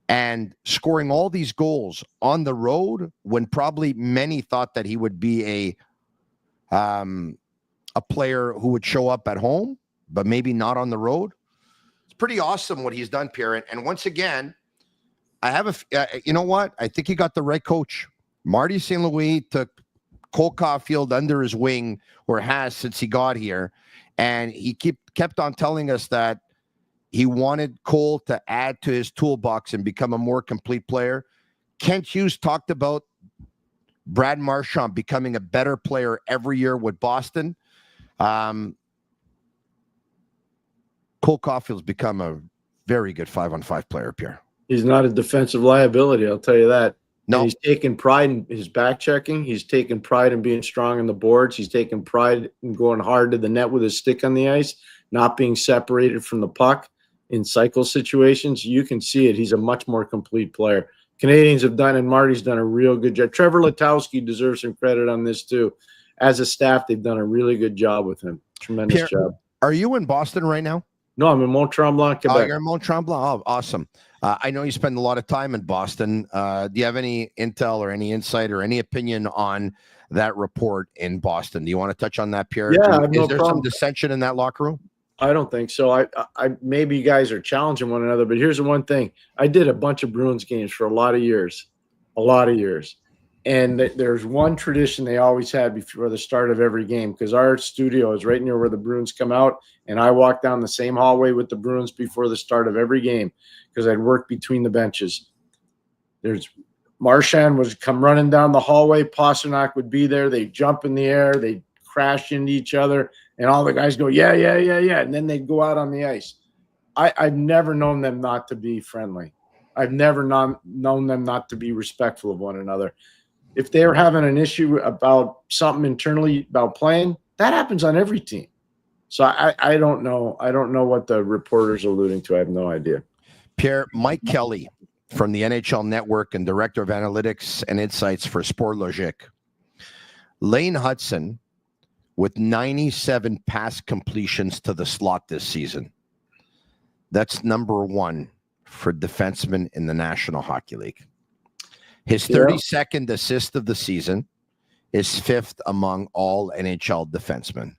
and scoring all these goals on the road when probably many thought that he would be a player who would show up at home, but maybe not on the road. It's pretty awesome what he's done, Pierre. And once again, I have you know what? I think he got the right coach. Marty St. Louis took Cole Caufield under his wing, or has since he got here. And he kept on telling us that he wanted Cole to add to his toolbox and become a more complete player. Kent Hughes talked about Brad Marchand becoming a better player every year with Boston. Cole Caufield's become a very good 5-on-5 player, Pierre. He's not a defensive liability, I'll tell you that. No. And he's taken pride in his back checking. He's taken pride in being strong in the boards. He's taken pride in going hard to the net with his stick on the ice, not being separated from the puck in cycle situations. You can see it. He's a much more complete player. Canadians have done, and Marty's done a real good job. Trevor Letowski deserves some credit on this too. As a staff, they've done a really good job with him. Tremendous job. Are you in Boston right now? No, I'm in Mont-Tremblant, Quebec. Oh, you're in Mont-Tremblant? Oh, awesome. I know you spend a lot of time in Boston. Do you have any intel or any insight or any opinion on that report in Boston? Do you want to touch on that, Pierre? Yeah, Is there some dissension in that locker room? I don't think so. I maybe you guys are challenging one another, but here's the one thing. I did a bunch of Bruins games for a lot of years. And there's one tradition they always had before the start of every game, because our studio is right near where the Bruins come out, and I walk down the same hallway with the Bruins before the start of every game because I'd work between the benches. There's Marchand would come running down the hallway. Pasternak would be there. They'd jump in the air. They'd crash into each other. And all the guys go, yeah, yeah, yeah, yeah. And then they'd go out on the ice. I've never known them not to be friendly. I've never known them not to be respectful of one another. If they're having an issue about something internally about playing, that happens on every team. So I don't know. I don't know what the reporter's alluding to. I have no idea. Pierre, Mike Kelly from the NHL Network and Director of Analytics and Insights for Sportlogic. Lane Hutson with 97 pass completions to the slot this season. That's number one for defensemen in the National Hockey League. His 32nd assist of the season is fifth among all NHL defensemen.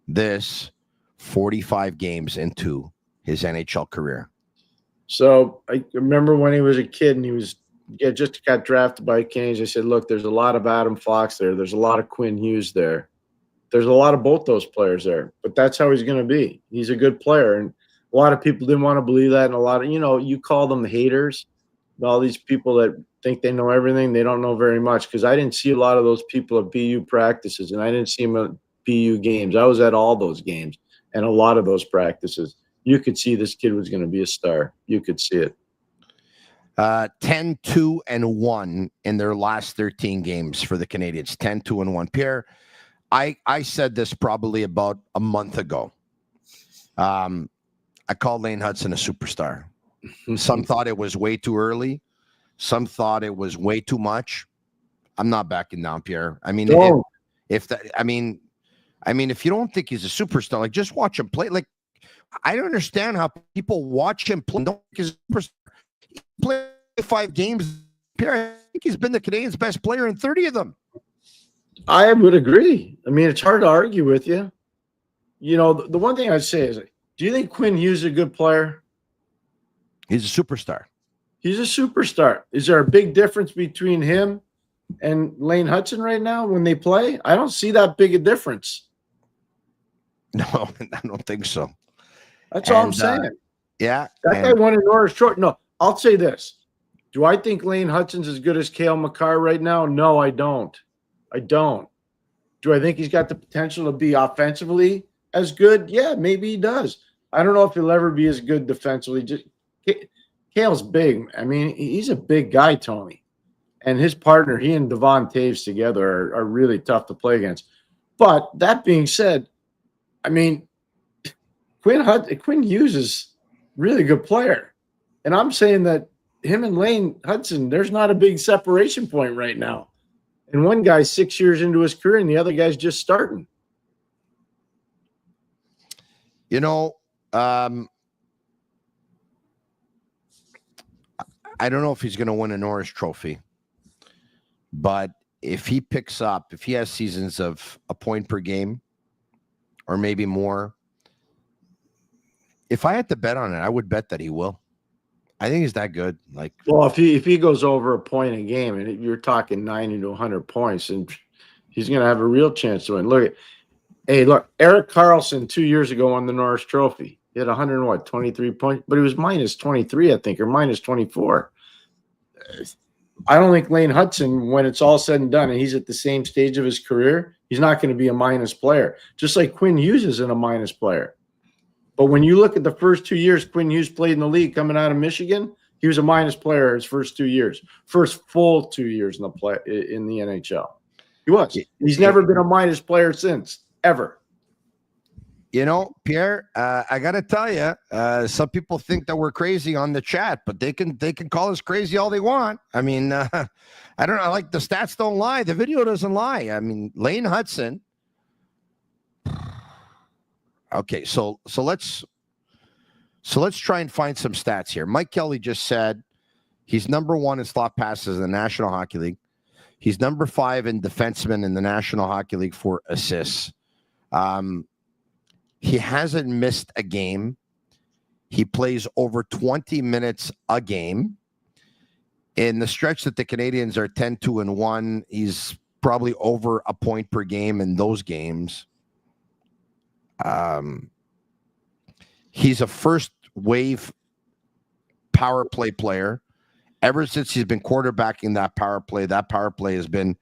This 45 games into his NHL career. So I remember when he was a kid and he was just got drafted by Canadiens. I said, look, there's a lot of Adam Fox there. There's a lot of Quinn Hughes there. There's a lot of both those players there. But that's how he's going to be. He's a good player. And a lot of people didn't want to believe that. And a lot of, you call them haters. All these people that think they know everything, they don't know very much. Because I didn't see a lot of those people at BU practices. And I didn't see them at BU games. I was at all those games and a lot of those practices. You could see this kid was going to be a star. You could see it. 10-2-1 in their last 13 games for the Canadiens. 10-2-1. Pierre, I said this probably about a month ago. I called Lane Hutson a superstar. Some thought it was way too early. Some thought it was way too much. I'm not backing down, Pierre. I mean, if you don't think he's a superstar, like just watch him play. Like, I don't understand how people watch him play. Don't think he's a superstar. He played 5 games. Pierre, I think he's been the Canadiens' best player in 30 of them. I would agree. I mean, it's hard to argue with you. The one thing I'd say is, do you think Quinn Hughes is a good player? He's a superstar. He's a superstar. Is there a big difference between him and Lane Hutson right now when they play? I don't see that big a difference. No, I don't think so. That's all I'm saying. Yeah. That guy won a Norris Trophy. No, I'll say this. Do I think Lane Hutson's as good as Cale Makar right now? No, I don't. Do I think he's got the potential to be offensively as good? Yeah, maybe he does. I don't know if he'll ever be as good defensively. Cale's big. I mean, he's a big guy, Tony. And his partner, he and Devon Taves together are really tough to play against. But that being said, I mean, Quinn Hughes is really good player. And I'm saying that him and Lane Hutson, there's not a big separation point right now. And one guy's 6 years into his career and the other guy's just starting. I don't know if he's going to win a Norris Trophy, but if he has seasons of a point per game or maybe more, if I had to bet on it, I would bet that he will. I think he's that good. Well, if he goes over a point a game, and you're talking 90 to 100 points, and he's going to have a real chance to win. Look, Erik Karlsson 2 years ago won the Norris Trophy. He had 23 points, but he was minus 23, I think, or minus 24. I don't think Lane Hutson, when it's all said and done, and he's at the same stage of his career, he's not going to be a minus player. Just like Quinn Hughes isn't a minus player. But when you look at the first 2 years Quinn Hughes played in the league coming out of Michigan, he was a minus player his first 2 years. First full 2 years in the NHL. He was. He's never been a minus player since, ever. Pierre, I got to tell you, some people think that we're crazy on the chat, but they can call us crazy all they want. I mean, I don't know. Like, the stats don't lie. The video doesn't lie. I mean, Lane Hutson. Okay, so let's try and find some stats here. Mike Kelly just said he's number 1 in slot passes in the National Hockey League. He's number 5 in defensemen in the National Hockey League for assists. He hasn't missed a game. He plays over 20 minutes a game. In the stretch that the Canadiens are 10-2-1, he's probably over a point per game in those games. He's a first wave power play player Ever since he's been quarterbacking that power play has been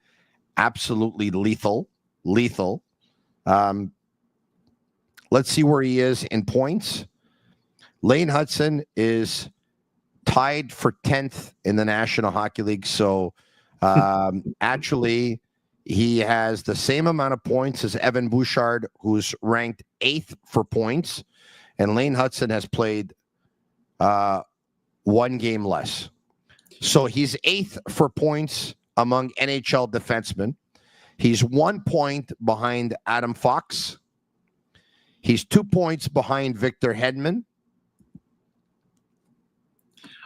absolutely lethal. Let's see where he is in points. Lane Hutson is tied for 10th in the National Hockey League. So actually, he has the same amount of points as Evan Bouchard, who's ranked 8th for points. And Lane Hutson has played 1 game less. So he's 8th for points among NHL defensemen. He's 1 point behind Adam Fox. He's 2 points behind Victor Hedman.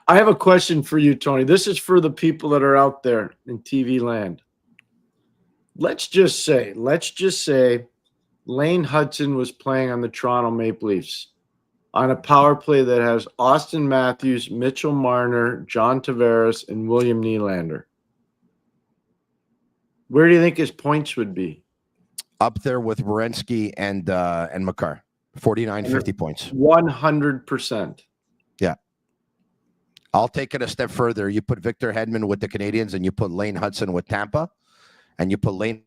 I have a question for you, Tony. This is for the people that are out there in TV land. Let's just say Lane Hutson was playing on the Toronto Maple Leafs on a power play that has Austin Matthews, Mitchell Marner, John Tavares, and William Nylander. Where do you think his points would be? Up there with Werenski and Makar. 49, 50 points. 100%. Yeah. I'll take it a step further. You put Victor Hedman with the Canadiens and you put Lane Hutson with Tampa, and you put Lane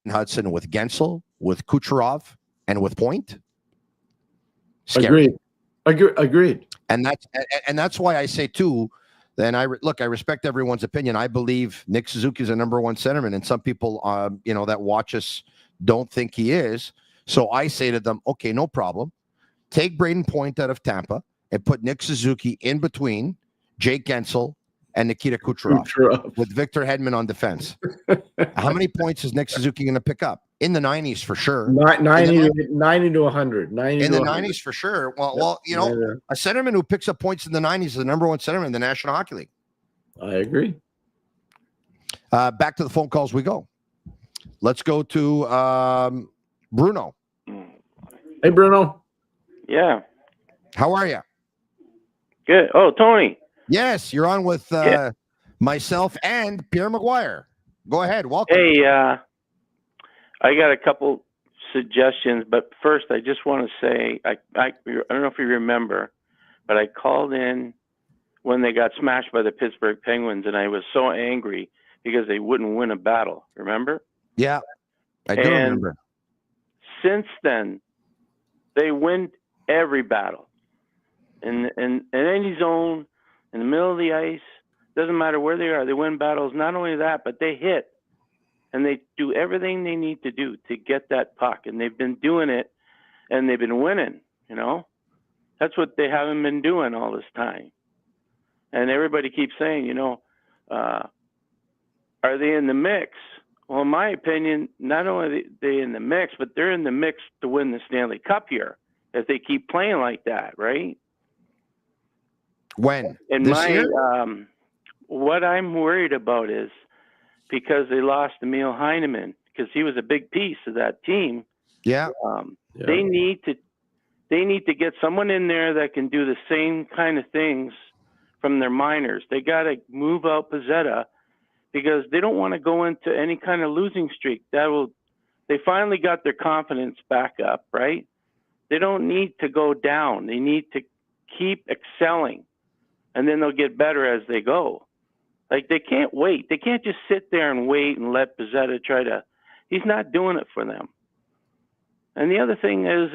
Hutson with Gensel, with Kucherov, and with Point. Scary. Agreed. And that's why I say too. Then I respect everyone's opinion. I believe Nick Suzuki is a number 1 centerman, and some people, that watch us don't think he is. So I say to them, okay, no problem. Take Braden Point out of Tampa and put Nick Suzuki in between Jake Gensel and Nikita Kucherov. With Victor Hedman on defense. How many points is Nick Suzuki going to pick up? In the 90s for sure. 90 to 100. In the 90s for sure. Well, a centerman who picks up points in the 90s is the number 1 centerman in the National Hockey League. I agree. Back to the phone calls we go. Let's go to Bruno. Hey, Bruno. Yeah. How are you? Good. Oh, Tony. Yes, you're on with myself and Pierre McGuire. Go ahead. Welcome. Hey, I got a couple suggestions, but first I just want to say, I don't know if you remember, but I called in when they got smashed by the Pittsburgh Penguins, and I was so angry because they wouldn't win a battle. Remember? Yeah, I do remember. Since then, they win every battle. In any zone, in the middle of the ice, doesn't matter where they are, they win battles. Not only that, but they hit. And they do everything they need to do to get that puck. And they've been doing it, and they've been winning, That's what they haven't been doing all this time. And everybody keeps saying, are they in the mix? Well, in my opinion, not only are they in the mix, but they're in the mix to win the Stanley Cup here if they keep playing like that, right? When? And this year? What I'm worried about is because they lost Emil Heineman, because he was a big piece of that team. Yeah. They need to get someone in there that can do the same kind of things from their minors. They got to move out Pizzetta because they don't want to go into any kind of losing streak. They finally got their confidence back up, right? They don't need to go down. They need to keep excelling, and then they'll get better as they go. Like, they can't wait. They can't just sit there and wait and let Pizzetta he's not doing it for them. And the other thing is,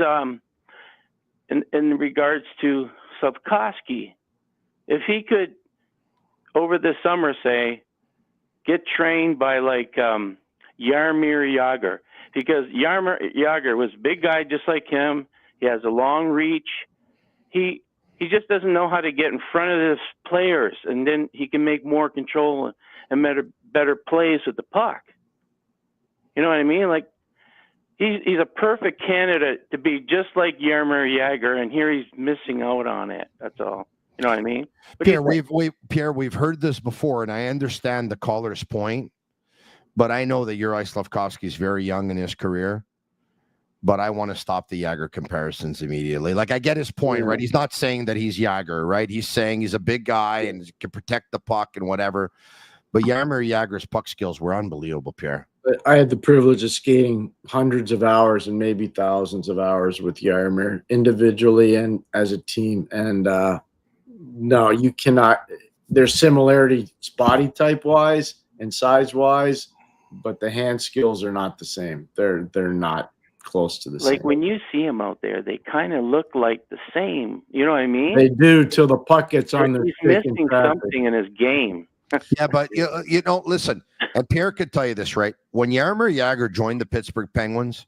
in regards to Slafkovsky, if he could, over the summer, say, get trained by Jaromir Jagr, because Jaromir Jagr was a big guy just like him. He has a long reach. He just doesn't know how to get in front of his players, and then he can make more control and better plays with the puck. You know what I mean? Like, he's a perfect candidate to be just like Jaromir Jagr, and here he's missing out on it. That's all. You know what I mean? Pierre, we've heard this before, and I understand the caller's point, but I know that Juraj Slafkovsky is very young in his career. But I want to stop the Jagr comparisons immediately. Like, I get his point, right? He's not saying that he's Jagr, right? He's saying he's a big guy and can protect the puck and whatever. But Jaromir Jagr's puck skills were unbelievable, Pierre. I had the privilege of skating hundreds of hours and maybe thousands of hours with Jaromir individually and as a team. And no, you cannot. there's similarities body type wise and size wise, but the hand skills are not the same. They're not close to the same. Like when you see them out there, they kind of look like the same. You know what I mean? They do till the puck gets on their He's stick in missing traffic. something in his game. Yeah, but you know, listen, and Pierre could tell you this, right? When Jaromir Jagr joined the Pittsburgh Penguins,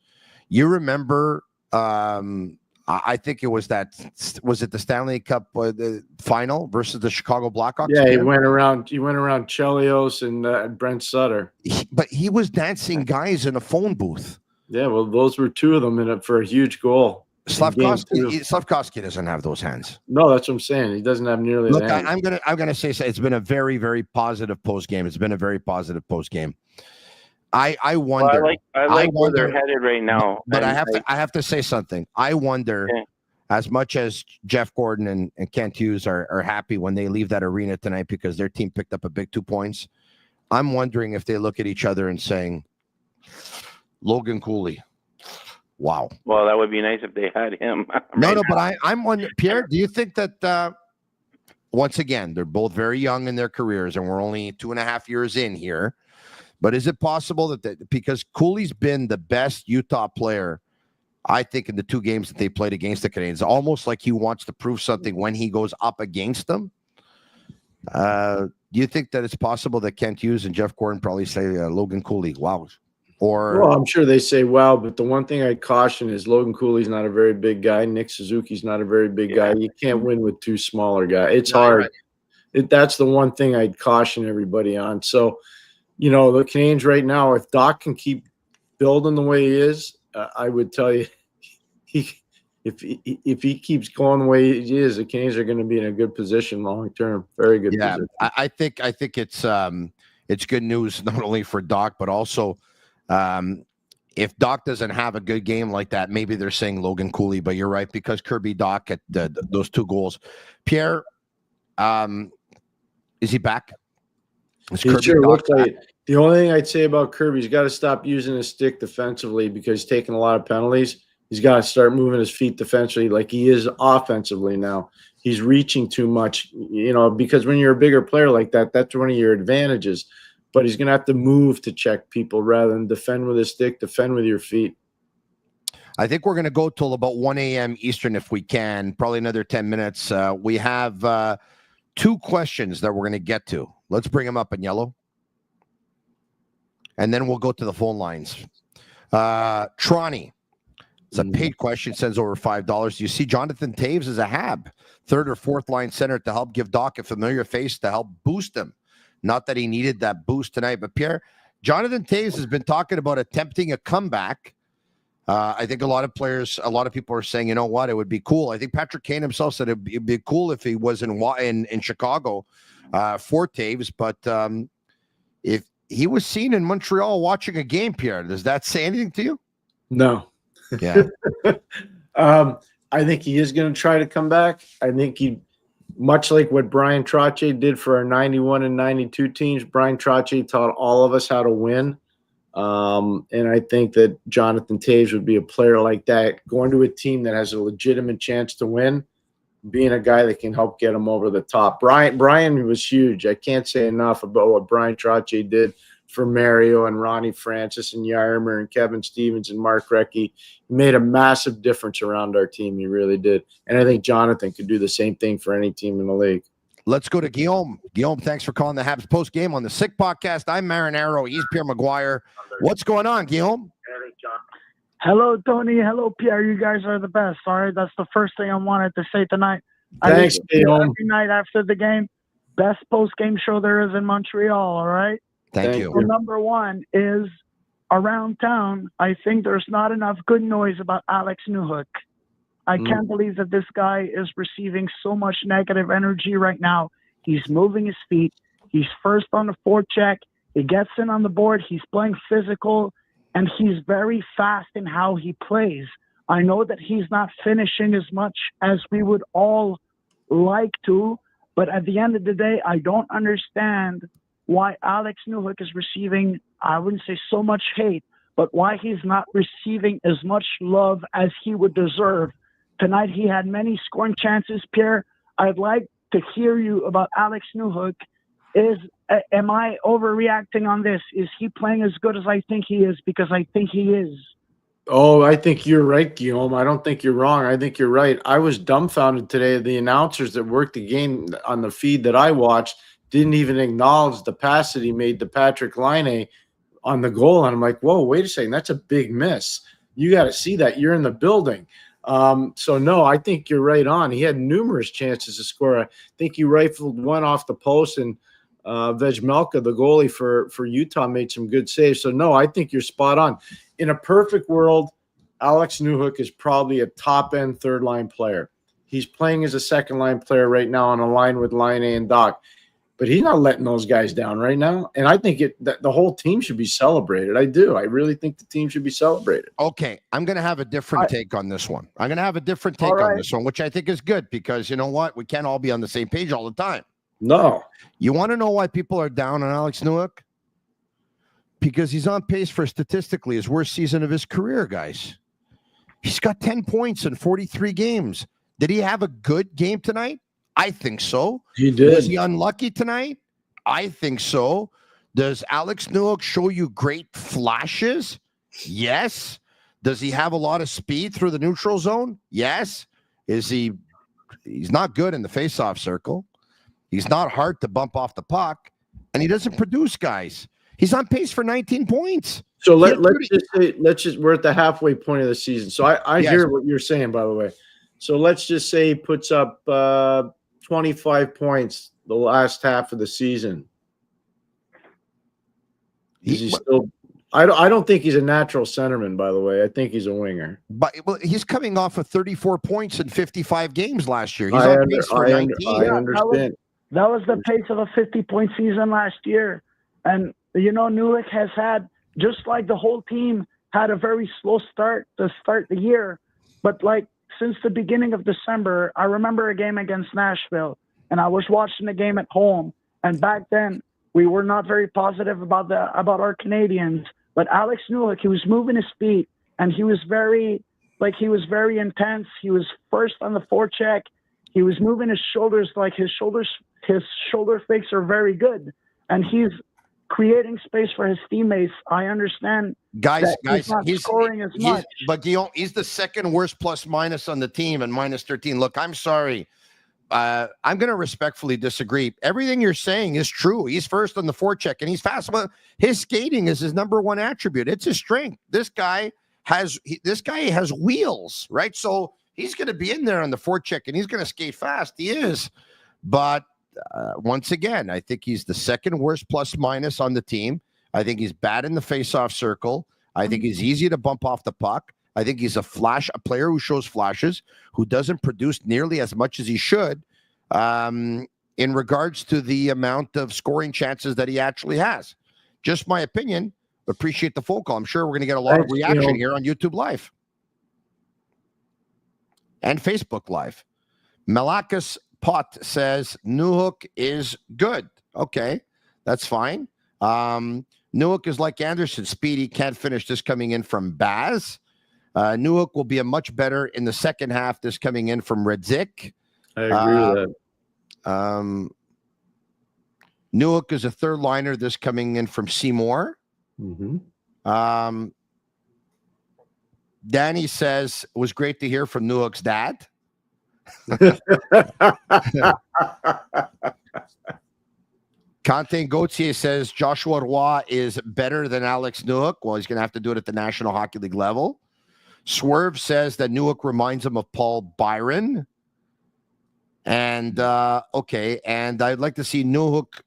you remember, I think it was it the Stanley Cup the final versus the Chicago Blackhawks? Yeah, he went around Chelios and Brent Sutter. But he was dancing guys in a phone booth. Yeah, well, those were two of them for a huge goal. Slafkovsky doesn't have those hands. No, that's what I'm saying. He doesn't have nearly Look, the hands. I'm gonna say it's been a very, very positive post game. It's been a very positive post game. I wonder. Well, I like where they're headed right now. But I have to say something. I wonder, as much as Jeff Gordon and Kent Hughes are happy when they leave that arena tonight because their team picked up a big 2 points, I'm wondering if they look at each other and saying, Logan Cooley. Wow. Well, that would be nice if they had him. No, but I'm wondering, Pierre, do you think that, once again, they're both very young in their careers and we're only 2.5 years in here, but is it possible that because Cooley's been the best Utah player, I think, in the 2 games that they played against the Canadiens, almost like he wants to prove something when he goes up against them? Do you think that it's possible that Kent Hughes and Jeff Gordon probably say Logan Cooley, wow? Well, I'm sure they say wow, but the one thing I'd caution is Logan Cooley's not a very big guy. Nick Suzuki's not a very big guy. You can't win with 2 smaller guys. It's hard. Right. That's the one thing I'd caution everybody on. So, the Canadiens right now, if Dach can keep building the way he is, I would tell you, if he keeps going the way he is, the Canadiens are going to be in a good position long term. Very good position. I think it's good news not only for Dach but also. If Dach doesn't have a good game like that, maybe they're saying Logan Cooley, but you're right, because Kirby Dach at those 2 goals. Pierre, is he back? He sure looks like it. The only thing I'd say about Kirby, he's got to stop using his stick defensively because he's taking a lot of penalties. He's got to start moving his feet defensively like he is offensively now. He's reaching too much, because when you're a bigger player like that, that's one of your advantages. But he's going to have to move to check people rather than defend with his stick, defend with your feet. I think we're going to go till about 1 a.m. Eastern if we can, probably another 10 minutes. We have 2 questions that we're going to get to. Let's bring them up in yellow. And then we'll go to the phone lines. Tronny, it's a paid question, sends over $5. Do you see Jonathan Toews as a Hab, 3rd or 4th line center to help give Dach a familiar face to help boost him? Not that he needed that boost tonight, but Pierre, Jonathan Toews has been talking about attempting a comeback. I think a lot of people are saying, you know what, it would be cool. I think Patrick Kane himself said it'd be cool if he was in Chicago for Toews, but if he was seen in Montreal watching a game, Pierre, does that say anything to you? No. Yeah. I think he is going to try to come back. I think much like what Brian Trottier did for our 91 and 92 teams, Brian Trottier taught all of us how to win. And I think that Jonathan Toews would be a player like that, going to a team that has a legitimate chance to win, being a guy that can help get him over the top. Brian was huge. I can't say enough about what Brian Trottier did for Mario and Ronnie Francis and Jaromir and Kevin Stevens and Mark Recchi. He made a massive difference around our team. He really did. And I think Jonathan could do the same thing for any team in the league. Let's go to Guillaume. Guillaume, thanks for calling the Habs post game on the Sick Podcast. I'm Marinaro. He's Pierre McGuire. What's going on, Guillaume? Hello, Tony. Hello, Pierre. You guys are the best. All right, that's the first thing I wanted to say tonight. Thanks, Guillaume. Every night after the game, best post-game show there is in Montreal. All right. Thank you. So number 1 is around town. I think there's not enough good noise about Alex Newhook. I can't believe that this guy is receiving so much negative energy right now. He's moving his feet. He's first on the forecheck. He gets in on the board. He's playing physical, and he's very fast in how he plays. I know that he's not finishing as much as we would all like to, but at the end of the day, I don't understand why Alex Newhook is receiving, I wouldn't say so much hate, but why he's not receiving as much love as he would deserve. Tonight he had many scoring chances, Pierre. I'd like to hear you about Alex Newhook is, am I overreacting on this? Is he playing as good as I think he is? Because I think he is. Oh, I think you're right, Guillaume. I don't think you're wrong. I think you're right. I was dumbfounded today. The announcers that worked the game on the feed that I watched didn't even acknowledge the pass that he made to Patrick Laine on the goal. And I'm like, whoa, wait a second. That's a big miss. You got to see that. You're in the building. So, no, I think you're right on. He had numerous chances to score. I think he rifled one off the post, and Vejmelka, the goalie for Utah, made some good saves. So, no, I think you're spot on. In a perfect world, Alex Newhook is probably a top-end third-line player. He's playing as a second-line player right now on a line with Laine and Dach. But he's not letting those guys down right now. And I think the whole team should be celebrated. I do. I really think the team should be celebrated. Okay, I'm going to have a different take on this one. I'm going to have a different take on this one, which I think is good because you know what? We can't all be on the same page all the time. No. You want to know why people are down on Alex Newhook? Because he's on pace for statistically his worst season of his career, guys. He's got 10 points in 43 games. Did he have a good game tonight? I think so. He did. Was he unlucky tonight? I think so. Does Alex Newhook show you great flashes? Yes. Does he have a lot of speed through the neutral zone? Yes. He's not good in the faceoff circle. He's not hard to bump off the puck, and he doesn't produce guys. He's on pace for 19 points. So let's just we're at the halfway point of the season. So I hear what you're saying, by the way. So let's just say he puts up 25 points the last half of the season. Is he still? I don't think he's a natural centerman, by the way. I think he's a winger. But he's coming off of 34 points in 55 games last year. He's on pace for 19. I understand. That was the pace of a 50-point season last year. And, you know, Newhook has had, just like the whole team, had a very slow start to start the year. But, like, since the beginning of December, I remember a game against Nashville, and I was watching the game at home. And back then, we were not very positive about our Canadiens. But Alex Newhook, he was moving his feet, and he was very intense. He was first on the forecheck. He was moving his shoulders, like his shoulder fakes are very good, and he's creating space for his teammates. I understand, guys, he's not scoring as much. But Guillaume, he's the second worst plus minus on the team and minus 13. Look, I'm sorry. I'm going to respectfully disagree. Everything you're saying is true. He's first on the forecheck, and he's fast. Well, his skating is his number one attribute. It's his strength. This guy has wheels, right? So he's going to be in there on the forecheck, and he's going to skate fast. He is. But once again, I think he's the second worst plus minus on the team. I think he's bad in the faceoff circle. I think he's easy to bump off the puck. I think he's a player who shows flashes, who doesn't produce nearly as much as he should in regards to the amount of scoring chances that he actually has. Just my opinion. Appreciate the phone call. I'm sure we're going to get a lot of reaction here on YouTube Live and Facebook Live. Malakas Pot says Newhook is good. Okay, that's fine. Newhook is like Anderson. Speedy can't finish. This coming in from Baz. Newhook will be a much better in the second half. This coming in from Redzik. I agree with that. Newhook is a third liner. This coming in from Seymour. Mm-hmm. Danny says it was great to hear from Newhook's dad. Quentin Gauthier says Joshua Roy is better than Alex Newhook. Well, he's going to have to do it at the National Hockey League level. Swerve says that Newhook reminds him of Paul Byron. And, okay, and I'd like to see Newhook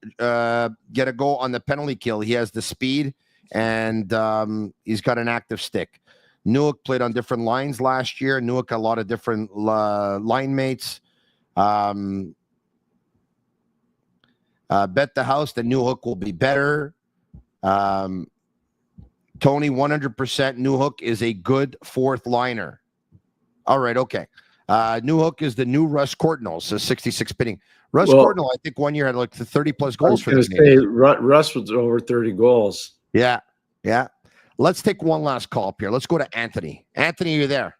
get a goal on the penalty kill. He has the speed, and he's got an active stick. Newhook played on different lines last year. Newhook a lot of different line mates. Bet the house that Newhook will be better. Tony, 100% Newhook is a good fourth liner. All right, okay. Newhook is the new Russ Courtnall, so 66 pitting. Russ Courtnall, I think 1 year had like 30-plus goals for the game. Russ was over 30 goals. Yeah, yeah. Let's take one last call up here. Let's go to Anthony. Anthony, you're there.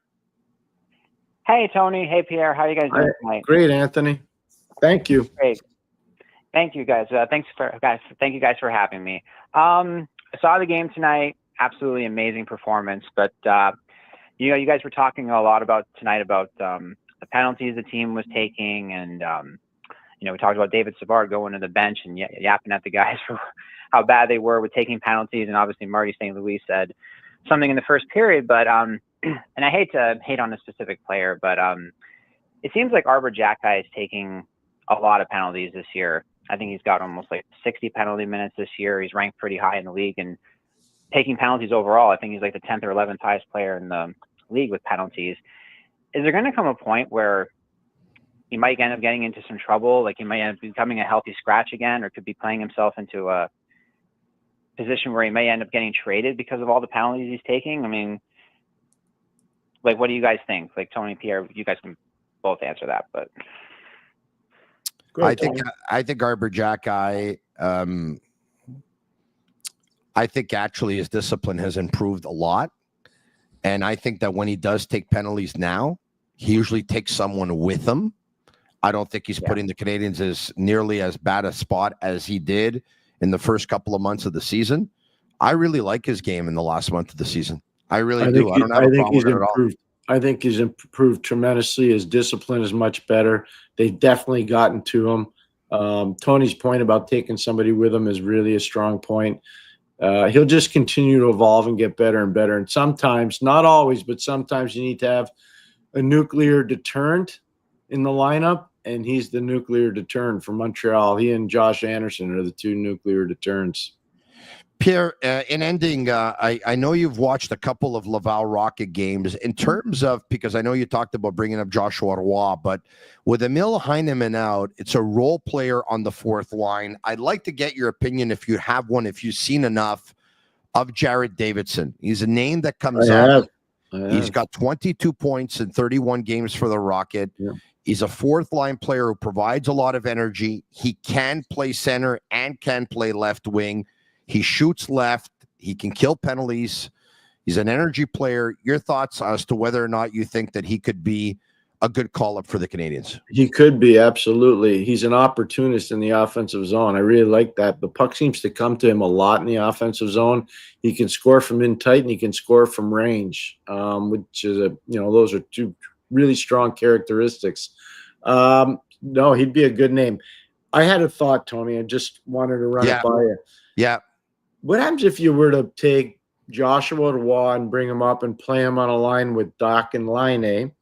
Hey, Tony. Hey, Pierre. How are you guys doing tonight? Great, Anthony. Thank you. Great. Thank you, guys. Thank you guys for having me. I saw the game tonight. Absolutely amazing performance. But you guys were talking a lot about the penalties the team was taking, and we talked about David Savard going to the bench and yapping at the guys for how bad they were with taking penalties. And obviously Marty St. Louis said something in the first period, but and I hate to hate on a specific player, but it seems like Xhekaj is taking a lot of penalties this year. I think he's got almost like 60 penalty minutes this year. He's ranked pretty high in the league, and taking penalties overall, I think he's like the 10th or 11th highest player in the league with penalties. Is there going to come a point where he might end up getting into some trouble? Like he might end up becoming a healthy scratch again, or could be playing himself into a position where he may end up getting traded because of all the penalties he's taking? I mean, like, what do you guys think? Like Tony, Pierre, you guys can both answer that, but. I think Xhekaj, I think actually his discipline has improved a lot. And I think that when he does take penalties now, he usually takes someone with him. I don't think he's putting the Canadiens as nearly as bad a spot as he did in the first couple of months of the season. I really like his game in the last month of the season. I really do. I don't have a problem with it at all. I think he's improved tremendously. His discipline is much better. They've definitely gotten to him. Tony's point about taking somebody with him is really a strong point. He'll just continue to evolve and get better and better. And sometimes, not always, but sometimes you need to have a nuclear deterrent in the lineup, and he's the nuclear deterrent for Montreal. He and Josh Anderson are the two nuclear deterrents. Pierre, in ending, I know you've watched a couple of Laval Rocket games in terms of, because I know you talked about bringing up Joshua Roy, but with Emil Heineman out, it's a role player on the fourth line. I'd like to get your opinion, if you have one, if you've seen enough, of Jared Davidson. He's a name that comes up. He's got 22 points in 31 games for the Rocket. Yeah. He's a fourth line player who provides a lot of energy. He can play center and can play left wing. He shoots left. He can kill penalties. He's an energy player. Your thoughts as to whether or not you think that he could be a good call-up for the Canadiens? He could be, absolutely. He's an opportunist in the offensive zone. I really like that. The puck seems to come to him a lot in the offensive zone. He can score from in tight, and he can score from range, which is those are two really strong characteristics. No, he'd be a good name. I had a thought, Tony. I just wanted to run it by you. Yeah. What happens if you were to take Joshua Roy and bring him up and play him on a line with Dach and Laine,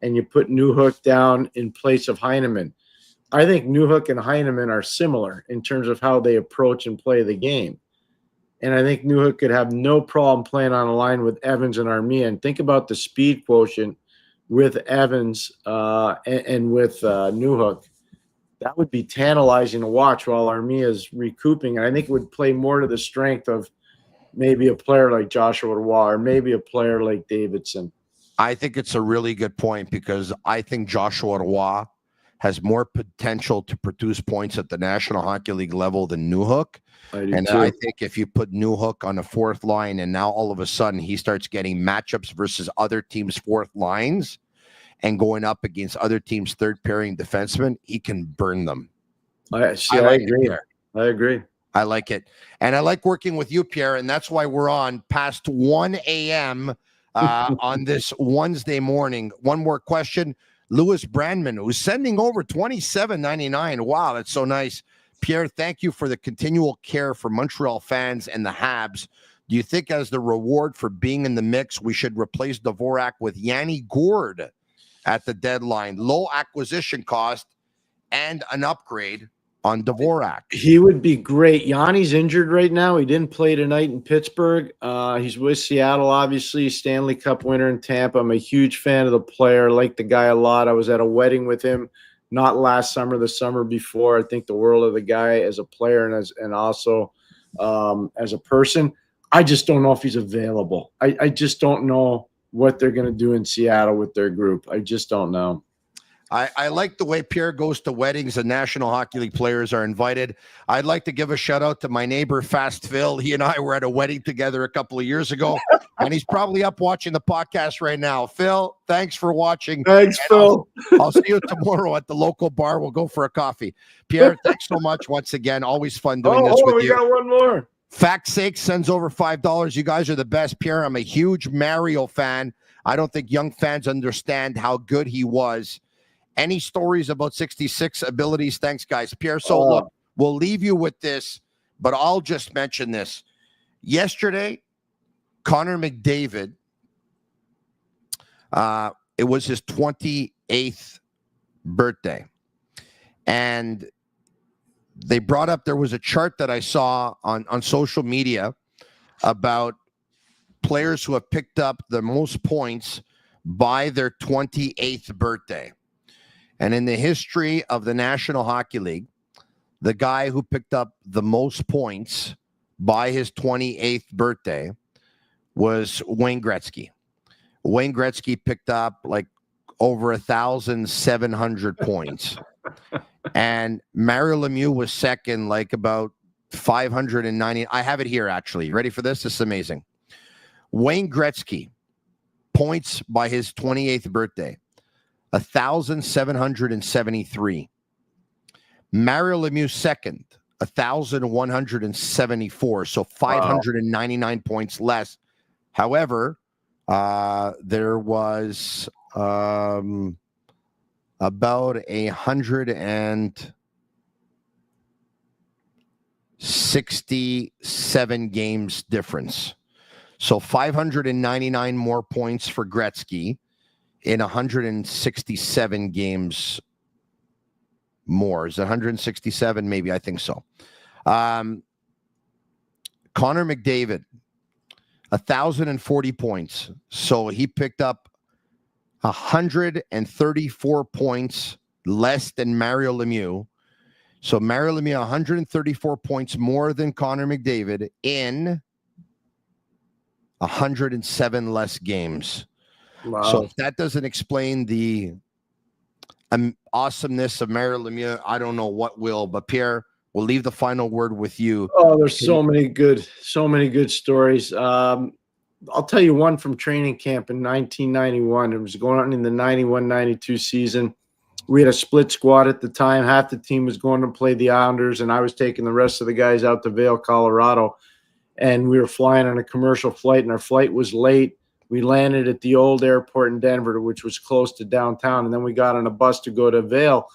and you put Newhook down in place of Heineman? I think Newhook and Heineman are similar in terms of how they approach and play the game. And I think Newhook could have no problem playing on a line with Evans and Armia. And think about the speed quotient with Evans and with Newhook. That would be tantalizing to watch while Armia is recouping. And I think it would play more to the strength of maybe a player like Joshua Roy or maybe a player like Davidson. I think it's a really good point, because I think Joshua Roy has more potential to produce points at the National Hockey League level than Newhook. I think if you put Newhook on the fourth line and now all of a sudden he starts getting matchups versus other teams' fourth lines and going up against other teams' third pairing defensemen, he can burn them. I agree. I agree. I like it. And I like working with you, Pierre, and that's why we're on past 1 a.m. On this Wednesday morning. One more question. Louis Brandman, who's sending over $27.99. Wow, that's so nice. Pierre, thank you for the continual care for Montreal fans and the Habs. Do you think as the reward for being in the mix, we should replace Dvorak with Yanni Gourde at the deadline? Low acquisition cost and an upgrade on Dvorak. He would be great. Yanni's injured right now. He didn't play tonight in Pittsburgh. He's with Seattle, obviously, Stanley Cup winner in Tampa. I'm a huge fan of the player. I like the guy a lot. I was at a wedding with him, not last summer, the summer before. I think the world of the guy as a player and also as a person. I just don't know if he's available. I just don't know what they're going to do in Seattle with their group. I just don't know. I like the way Pierre goes to weddings and National Hockey League players are invited. I'd like to give a shout out to my neighbor, Fast Phil. He and I were at a wedding together a couple of years ago, and he's probably up watching the podcast right now. Phil, thanks for watching. Thanks, Phil. I'll see you tomorrow at the local bar. We'll go for a coffee. Pierre, thanks so much once again. Always fun doing this with you. We got one more. Fact Sake sends over $5. You guys are the best. Pierre, I'm a huge Mario fan. I don't think young fans understand how good he was. Any stories about 66 abilities? Thanks, guys. Pierre, so look, we'll leave you with this, but I'll just mention this. Yesterday, Connor McDavid, it was his 28th birthday. And they brought up, there was a chart that I saw on social media about players who have picked up the most points by their 28th birthday. And in the history of the National Hockey League, the guy who picked up the most points by his 28th birthday was Wayne Gretzky. Wayne Gretzky picked up like over 1,700 points. And Mario Lemieux was second, like about 590. I have it here, actually. Ready for this? This is amazing. Wayne Gretzky, points by his 28th birthday, 1,773. Mario Lemieux second, 1,174. So 599 points less. However, there was about 167 games difference. So 599 more points for Gretzky in 167 games more. Is it 167? Maybe, I think so. Connor McDavid, 1,040 points. So he picked up 134 points less than Mario Lemieux. So Mario Lemieux, 134 points more than Connor McDavid in 107 less games. Wow. So if that doesn't explain the awesomeness of Mario Lemieux, I don't know what will. But Pierre, we'll leave the final word with you. Oh, there's so many good stories. I'll tell you one from training camp in 1991. It was going on in the 91-92 season. We had a split squad at the time. Half the team was going to play the Islanders, and I was taking the rest of the guys out to Vail, Colorado. And we were flying on a commercial flight, and our flight was late. We landed at the old airport in Denver, which was close to downtown, and then we got on a bus to go to Vail.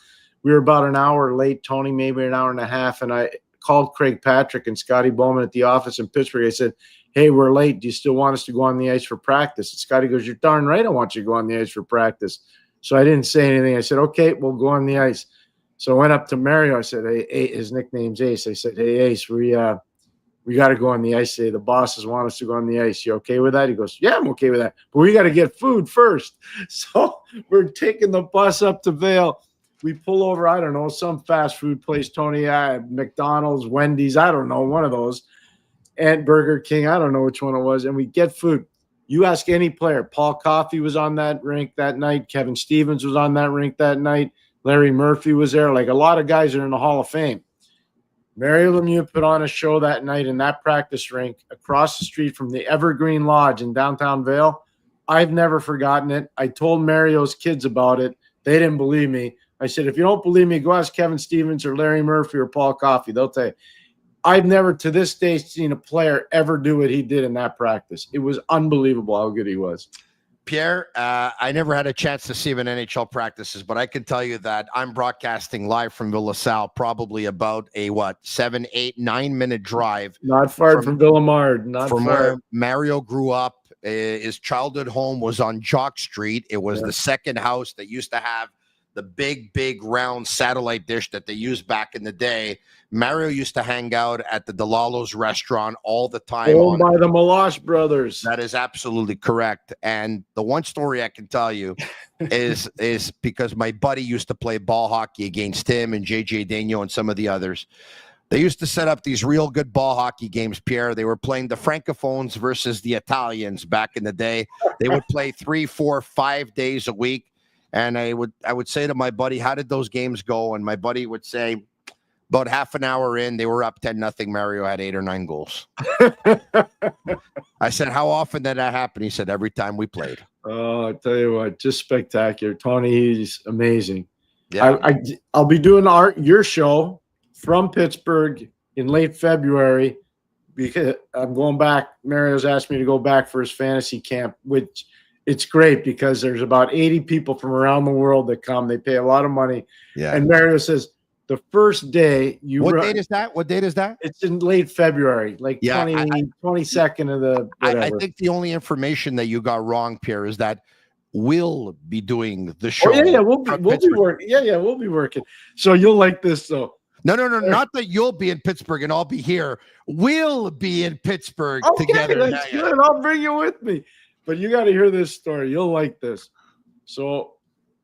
We were about an hour late, Tony, maybe an hour and a half, and I called Craig Patrick and Scotty Bowman at the office in Pittsburgh. I said, hey, we're late. Do you still want us to go on the ice for practice? And Scotty goes, you're darn right I want you to go on the ice for practice. So I didn't say anything. I said, okay, we'll go on the ice. So I went up to Mario. I said, hey, his nickname's Ace. I said, hey, Ace, we got to go on the ice today. The bosses want us to go on the ice. You okay with that? He goes, yeah, I'm okay with that. But we got to get food first. So we're taking the bus up to Vail. We pull over, I don't know, some fast food place, Tony, McDonald's, Wendy's, I don't know, one of those. And Burger King, I don't know which one it was. And we get food. You ask any player. Paul Coffey was on that rink that night. Kevin Stevens was on that rink that night. Larry Murphy was there. Like a lot of guys are in the Hall of Fame. Mario Lemieux put on a show that night in that practice rink across the street from the Evergreen Lodge in downtown Vail. I've never forgotten it. I told Mario's kids about it. They didn't believe me. I said, if you don't believe me, go ask Kevin Stevens or Larry Murphy or Paul Coffey. They'll tell you. I've never to this day seen a player ever do what he did in that practice. It was unbelievable how good he was. Pierre, I never had a chance to see him in NHL practices, but I can tell you that I'm broadcasting live from Villa Sal, probably about a 7, 8, 9 minute drive. Not far from Villamard. Not from far. where Mario grew up. His childhood home was on Jock Street. It was the second house that used to have the big round satellite dish that they used back in the day. Mario used to hang out at the DeLalo's restaurant all the time. Owned by the Malash brothers. That is absolutely correct. And the one story I can tell you is because my buddy used to play ball hockey against him and JJ Daigneault and some of the others. They used to set up these real good ball hockey games, Pierre. They were playing the Francophones versus the Italians back in the day. They would play 3, 4, 5 days a week. And I would say to my buddy, how did those games go? And my buddy would say, about half an hour in, they were up 10-0. Mario had 8 or 9 goals. I said, how often did that happen? He said, every time we played. Oh, I tell you what, just spectacular. Tony, he's amazing. Yeah. I'll be doing your show from Pittsburgh in late February because I'm going back. Mario's asked me to go back for his fantasy camp, which it's great because there's about 80 people from around the world that come. They pay a lot of money. Yeah. And Mario says, the first day What date is that? It's in late February, like 22nd of the whatever. I think the only information that you got wrong, Pierre, is that we'll be doing the show. Oh, yeah, we'll be working. Yeah, we'll be working. So you'll like this though. No, not that you'll be in Pittsburgh and I'll be here. We'll be in Pittsburgh okay, together. That's good. I'll bring you with me. But you got to hear this story. You'll like this. So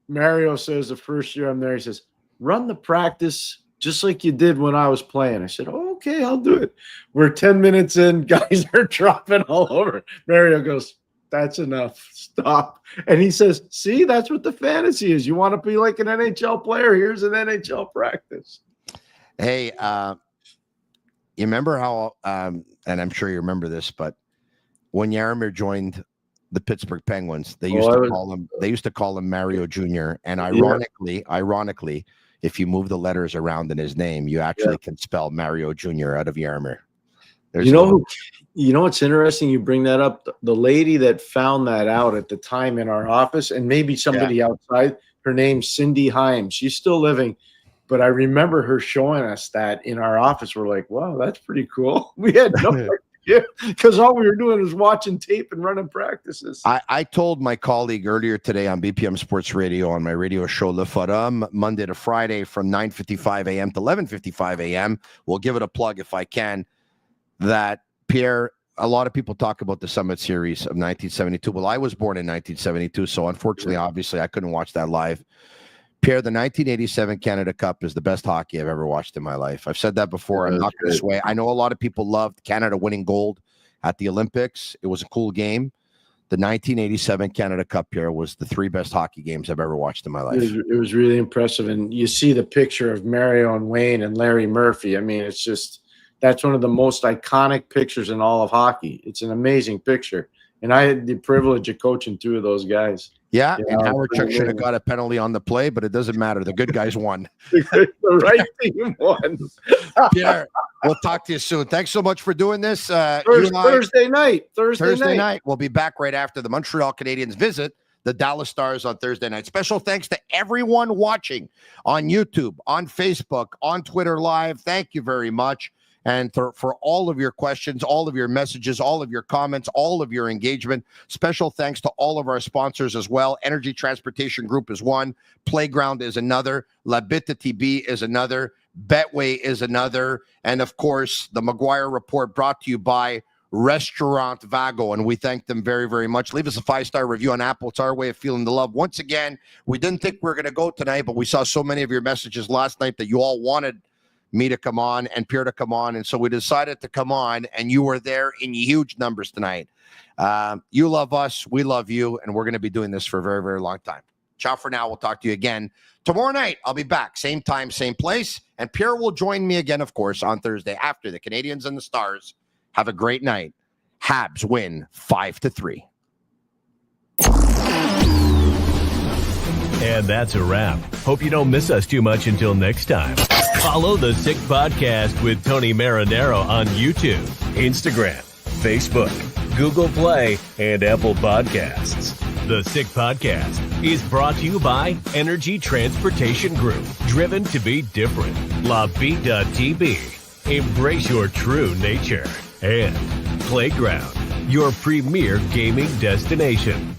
Mario says the first year I'm there, he says, run the practice just like you did when I was playing. I said, oh, okay, I'll do it. We're 10 minutes in. Guys are dropping all over. Mario goes, that's enough. Stop. And he says, see, that's what the fantasy is. You want to be like an NHL player? Here's an NHL practice. Hey, you remember how, and I'm sure you remember this, but when Jaromir joined the Pittsburgh Penguins, they used to call him Mario Jr. And ironically, if you move the letters around in his name, you actually can spell Mario Jr. out of Jaromir. You know what's interesting? You bring that up. The lady that found that out at the time in our office, and maybe somebody outside, her name's Cindy Himes. She's still living, but I remember her showing us that in our office. We're like, wow, that's pretty cool. We had no idea. Yeah, because all we were doing was watching tape and running practices. I told my colleague earlier today on BPM Sports Radio on my radio show Le Forum, Monday to Friday from 9:55 a.m. to 11:55 a.m. We'll give it a plug if I can. That Pierre, a lot of people talk about the Summit Series of 1972. Well, I was born in 1972, so unfortunately, obviously, I couldn't watch that live. Pierre, the 1987 Canada Cup is the best hockey I've ever watched in my life. I've said that before. I'm not going to sway. I know a lot of people loved Canada winning gold at the Olympics. It was a cool game. The 1987 Canada Cup, Pierre, was the 3 best hockey games I've ever watched in my life. It was really impressive. And you see the picture of Mario and Wayne and Larry Murphy. I mean, it's just, that's one of the most iconic pictures in all of hockey. It's an amazing picture. And I had the privilege of coaching 2 of those guys. Yeah, and Howard Chuck should have got a penalty on the play, but it doesn't matter. The good guys won. The right team won. Pierre, we'll talk to you soon. Thanks so much for doing this. Thursday night. Thursday night. We'll be back right after the Montreal Canadiens visit the Dallas Stars on Thursday night. Special thanks to everyone watching on YouTube, on Facebook, on Twitter Live. Thank you very much. And for all of your questions, all of your messages, all of your comments, all of your engagement. Special thanks to all of our sponsors as well. Energy Transportation Group is one. Playground is another. Tibi is another. Betway is another. And, of course, the McGuire Report brought to you by Restaurant Vago. And we thank them very, very much. Leave us a 5-star review on Apple. It's our way of feeling the love. Once again, we didn't think we were going to go tonight, but we saw so many of your messages last night that you all wanted me to come on and Pierre to come on. And so we decided to come on, and you were there in huge numbers tonight. You love us. We love you. And we're going to be doing this for a very, very long time. Ciao for now. We'll talk to you again tomorrow night. I'll be back. Same time, same place. And Pierre will join me again, of course, on Thursday after the Canadiens and the Stars. Have a great night. Habs win 5-3. And that's a wrap. Hope you don't miss us too much until next time. Follow the Sick Podcast with Tony Marinaro on YouTube, Instagram, Facebook, Google Play, and Apple Podcasts. The Sick Podcast is brought to you by Energy Transportation Group, driven to be different. Tibi, embrace your true nature. And Playground, your premier gaming destination.